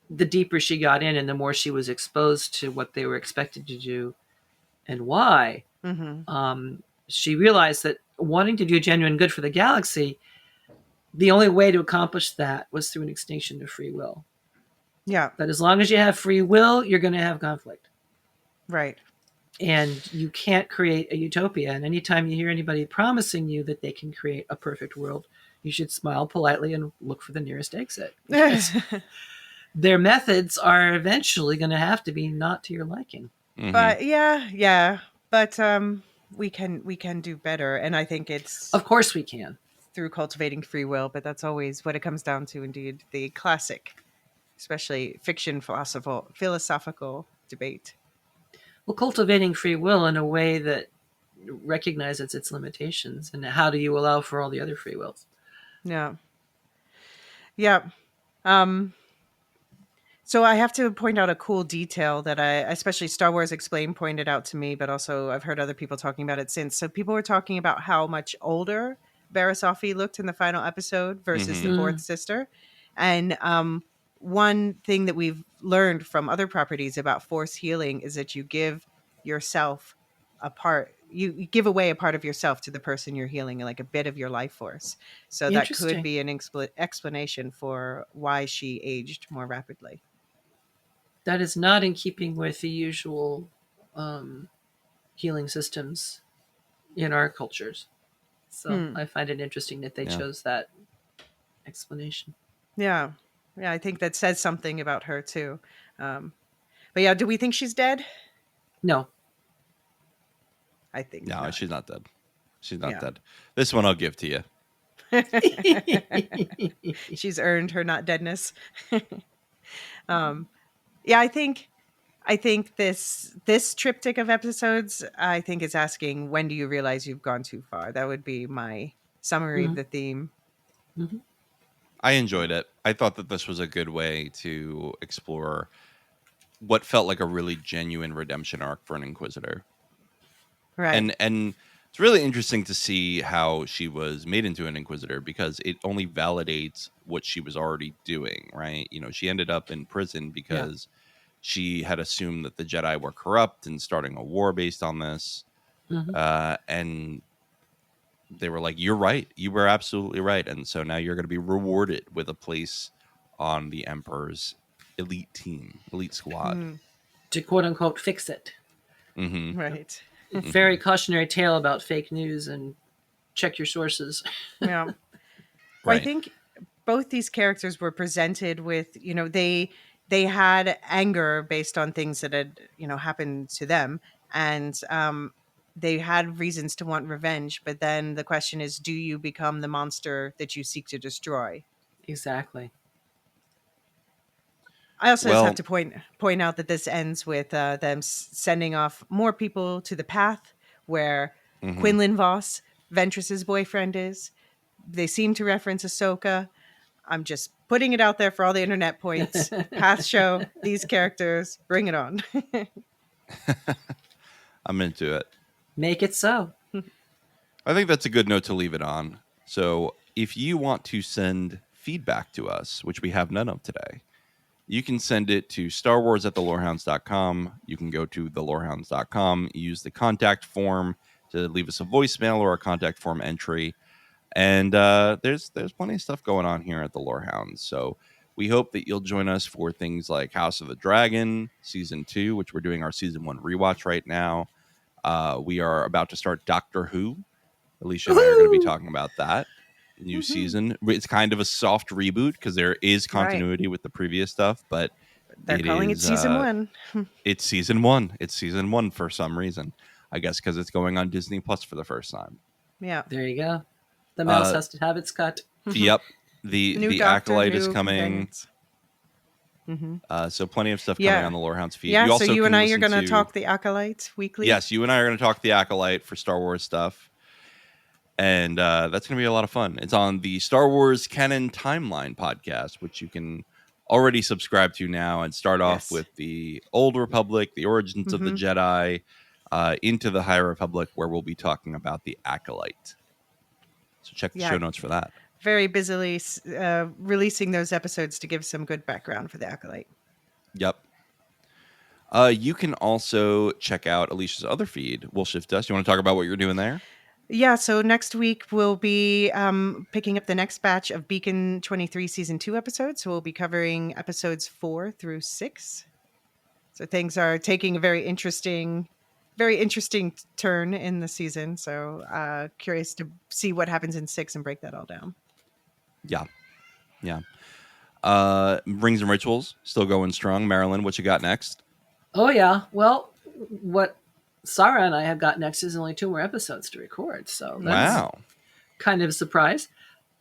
the deeper she got in and the more she was exposed to what they were expected to do and why, she realized that wanting to do genuine good for the galaxy, the only way to accomplish that was through an extinction of free will. Yeah. That as long as you have free will, you're going to have conflict. Right. And you can't create a utopia. And anytime you hear anybody promising you that they can create a perfect world, you should smile politely and look for the nearest exit. Their methods are eventually going to have to be not to your liking. But yeah. But we can do better. And I think it's... Of course we can. Through cultivating free will, but that's always what it comes down to, indeed. The classic, especially fiction philosophical debate. Well, cultivating free will in a way that recognizes its limitations, and how do you allow for all the other free wills? Yeah. So I have to point out a cool detail that especially Star Wars Explained pointed out to me, but also I've heard other people talking about it since. So people were talking about how much older Barasafi looked in the final episode versus the fourth sister. And one thing that we've learned from other properties about force healing is that you give yourself a part, you give away a part of yourself to the person you're healing, like a bit of your life force. So that could be an explanation for why she aged more rapidly. That is not in keeping with the usual healing systems in our cultures. So I find it interesting that they chose that explanation. Yeah, I think that says something about her too. But yeah, do we think she's dead? No. I think no, not. She's not dead. She's not dead. This one I'll give to you. She's earned her not deadness. Yeah, I think this triptych of episodes, I think, is asking, when do you realize you've gone too far? That would be my summary of the theme. I enjoyed it. I thought that this was a good way to explore what felt like a really genuine redemption arc for an Inquisitor. Right. And it's really interesting to see how she was made into an Inquisitor, because it only validates what she was already doing, right? She ended up in prison because she had assumed that the Jedi were corrupt and starting a war based on this. And they were like, you're right. You were absolutely right. And so now you're going to be rewarded with a place on the Emperor's elite team, elite squad. To quote unquote fix it. Right. Very cautionary tale about fake news and check your sources. Yeah. Well, Right. I think both these characters were presented with, they had anger based on things that had, happened to them. And they had reasons to want revenge. But then the question is, do you become the monster that you seek to destroy? Exactly. I also just have to point out that this ends with them sending off more people to the path where Quinlan Voss, Ventress's boyfriend, is. They seem to reference Ahsoka. I'm just putting it out there for all the internet points. Path show, these characters, bring it on. I'm into it. Make it so. I think that's a good note to leave it on. So if you want to send feedback to us, which we have none of today, you can send it to starwars@thelorehounds.com. You can go to thelorehounds.com, use the contact form to leave us a voicemail or a contact form entry. And there's plenty of stuff going on here at the Lorehounds. So we hope that you'll join us for things like House of the Dragon Season 2, which we're doing our Season 1 rewatch right now. We are about to start Doctor Who. Elysia and I are going to be talking about that new season. It's kind of a soft reboot because there is continuity with the previous stuff, but they're calling it Season 1. It's Season 1. It's Season 1 for some reason. I guess because it's going on Disney Plus for the first time. Yeah. There you go. The mouse has to have its cut. Yep. The Doctor, Acolyte is coming. So plenty of stuff coming on the Lorehounds feed. Yeah, you also so you and I are going to talk the Acolyte weekly. Yes, you and I are going to talk the Acolyte for Star Wars stuff. And that's going to be a lot of fun. It's on the Star Wars Canon Timeline podcast, which you can already subscribe to now and start off with the Old Republic, the origins of the Jedi, into the High Republic, where we'll be talking about the Acolyte. So check the show notes for that. Very busily releasing those episodes to give some good background for the Acolyte. Yep. You can also check out Alicia's other feed, Will Shift Dust. You want to talk about what you're doing there? Yeah, so next week we'll be picking up the next batch of Beacon 23 Season 2 episodes. So we'll be covering episodes 4 through 6. So things are taking a very interesting turn in the season. So curious to see what happens in 6 and break that all down. Yeah. Rings and Rituals, still going strong. Marilyn, what you got next? Oh, yeah. Well, what Sarah and I have got next is only 2 more episodes to record. So that's kind of a surprise.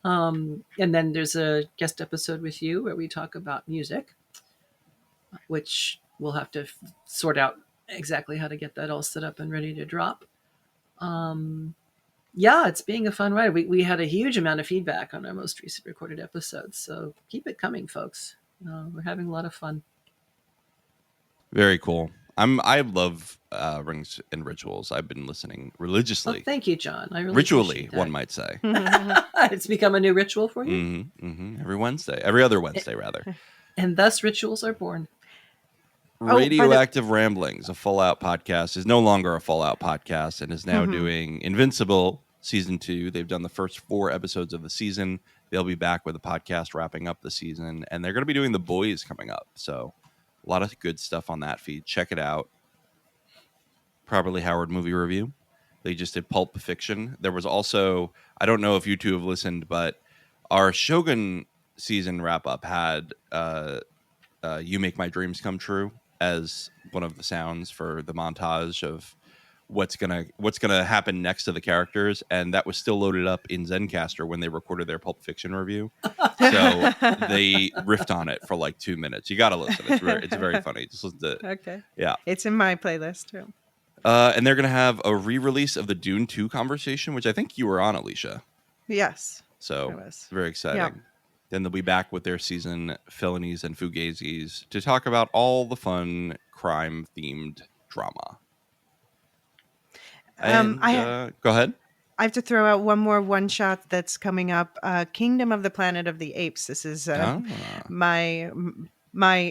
And then there's a guest episode with you where we talk about music, which we'll have to sort out exactly how to get that all set up and ready to drop. Yeah, it's being a fun ride. We had a huge amount of feedback on our most recent recorded episodes. So keep it coming, folks. We're having a lot of fun. Very cool. I love Rings and Rituals. I've been listening religiously. Oh, thank you, John. I really ritually, one might say. It's become a new ritual for you? Every other Wednesday, rather. And thus rituals are born. Radioactive Ramblings, a Fallout podcast, is no longer a Fallout podcast and is now doing Invincible Season 2. They've done the first 4 episodes of the season. They'll be back with a podcast wrapping up the season, and they're going to be doing The Boys coming up. So a lot of good stuff on that feed. Check it out. Properly Howard movie review. They just did Pulp Fiction. There was also, I don't know if you two have listened, but our Shogun season wrap up had You Make My Dreams Come True as one of the sounds for the montage of what's gonna happen next to the characters, and that was still loaded up in Zencaster when they recorded their Pulp Fiction review. So they riffed on it for like 2 minutes. You gotta listen. It's very funny. Just listen to it. Okay. Yeah. It's in my playlist too. And they're gonna have a re-release of the Dune 2 conversation, which I think you were on, Elysia. Yes. So it's very exciting. Yeah. Then they'll be back with their season Felonies and Fugazis to talk about all the fun crime-themed drama. And, go ahead. I have to throw out one more one-shot that's coming up. Kingdom of the Planet of the Apes. This is my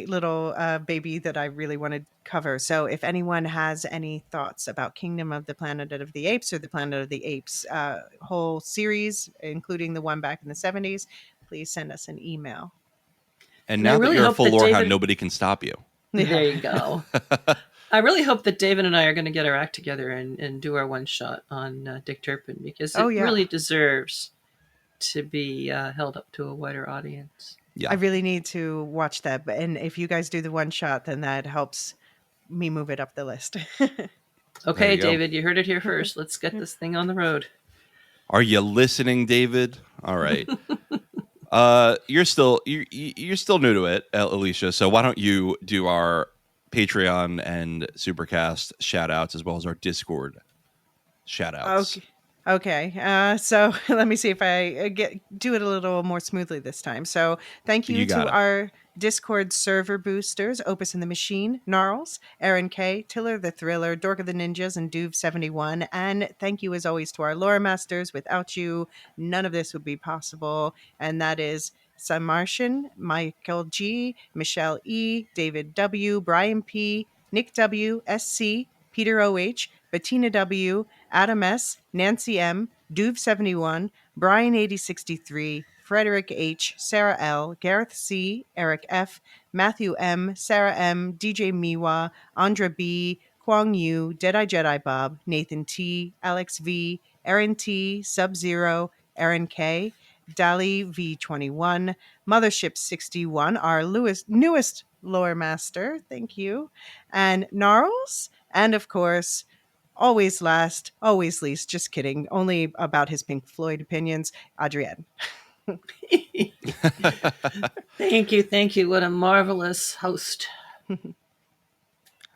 little baby that I really want to cover. So if anyone has any thoughts about Kingdom of the Planet of the Apes or the Planet of the Apes whole series, including the one back in the 70s, please send us an email. And now that you're a full Lorehound, nobody can stop you. There you go. I really hope that David and I are going to get our act together and do our one shot on Dick Turpin, because it really deserves to be held up to a wider audience. Yeah. I really need to watch that. And if you guys do the one shot, then that helps me move it up the list. You Okay, David, you heard it here first. Let's get this thing on the road. Are you listening, David? All right. You're still new to it, Elysia. So why don't you do our Patreon and Supercast shout outs as well as our Discord shout outs? Okay. So let me see if I do it a little more smoothly this time. So thank you to our Discord server boosters, Opus and the Machine, Gnarls, Aaron K, Tiller the Thriller, Dork of the Ninjas, and Duve71. And thank you as always to our lore masters. Without you, none of this would be possible. And that is Sun Martian, Michael G, Michelle E, David W, Brian P, Nick W, SC, Peter OH, Bettina W, Adam S, Nancy M, Duve71, Brian 8063, Frederick H, Sarah L, Gareth C, Eric F, Matthew M, Sarah M, DJ Miwa, Andra B, Kwang Yu, Deadeye Jedi Bob, Nathan T, Alex V, Aaron T, Sub-Zero, Aaron K, Dali V21, Mothership 61, our newest lore master, thank you, and Gnarls, and of course, always last, always least, just kidding, only about his Pink Floyd opinions, Adrienne. Thank you. What a marvelous host.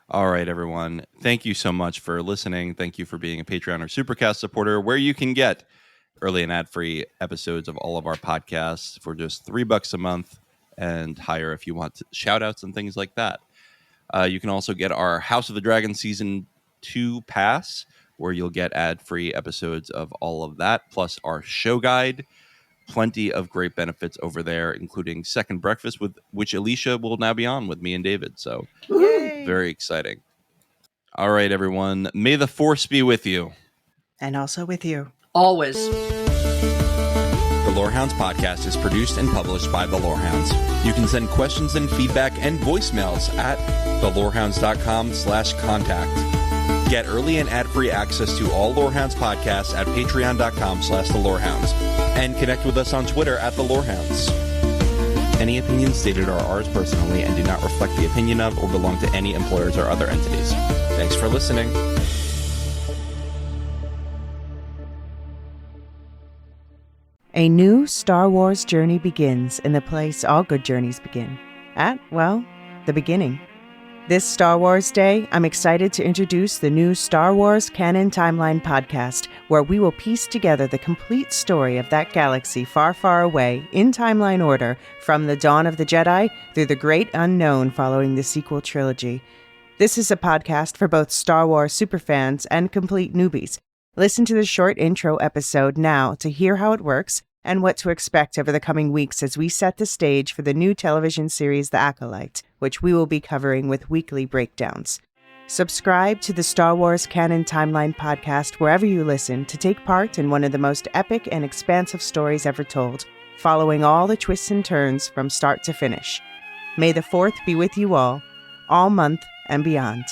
All right, everyone. Thank you so much for listening. Thank you for being a Patreon or Supercast supporter, where you can get early and ad-free episodes of all of our podcasts for just $3 a month, and higher if you want shout-outs and things like that. You can also get our House of the Dragon Season 2 pass, where you'll get ad-free episodes of all of that, plus our show guide. Plenty of great benefits over there, including Second Breakfast, with which Elysia will now be on with me and David. So very exciting. All right, everyone. May the Force be with you. And also with you. Always. The Lorehounds podcast is produced and published by The Lorehounds. You can send questions and feedback and voicemails at thelorehounds.com/contact. Get early and ad-free access to all Lorehounds podcasts at patreon.com/thelorehounds. And connect with us on Twitter at The Lorehounds. Any opinions stated are ours personally and do not reflect the opinion of or belong to any employers or other entities. Thanks for listening. A new Star Wars journey begins in the place all good journeys begin. At, well, the beginning. This Star Wars Day, I'm excited to introduce the new Star Wars Canon Timeline podcast, where we will piece together the complete story of that galaxy far, far away, in timeline order, from the dawn of the Jedi through the great unknown following the sequel trilogy. This is a podcast for both Star Wars superfans and complete newbies. Listen to the short intro episode now to hear how it works and what to expect over the coming weeks as we set the stage for the new television series The Acolyte, which we will be covering with weekly breakdowns. Subscribe to the Star Wars Canon Timeline podcast wherever you listen to take part in one of the most epic and expansive stories ever told, following all the twists and turns from start to finish. May the 4th be with you all month and beyond.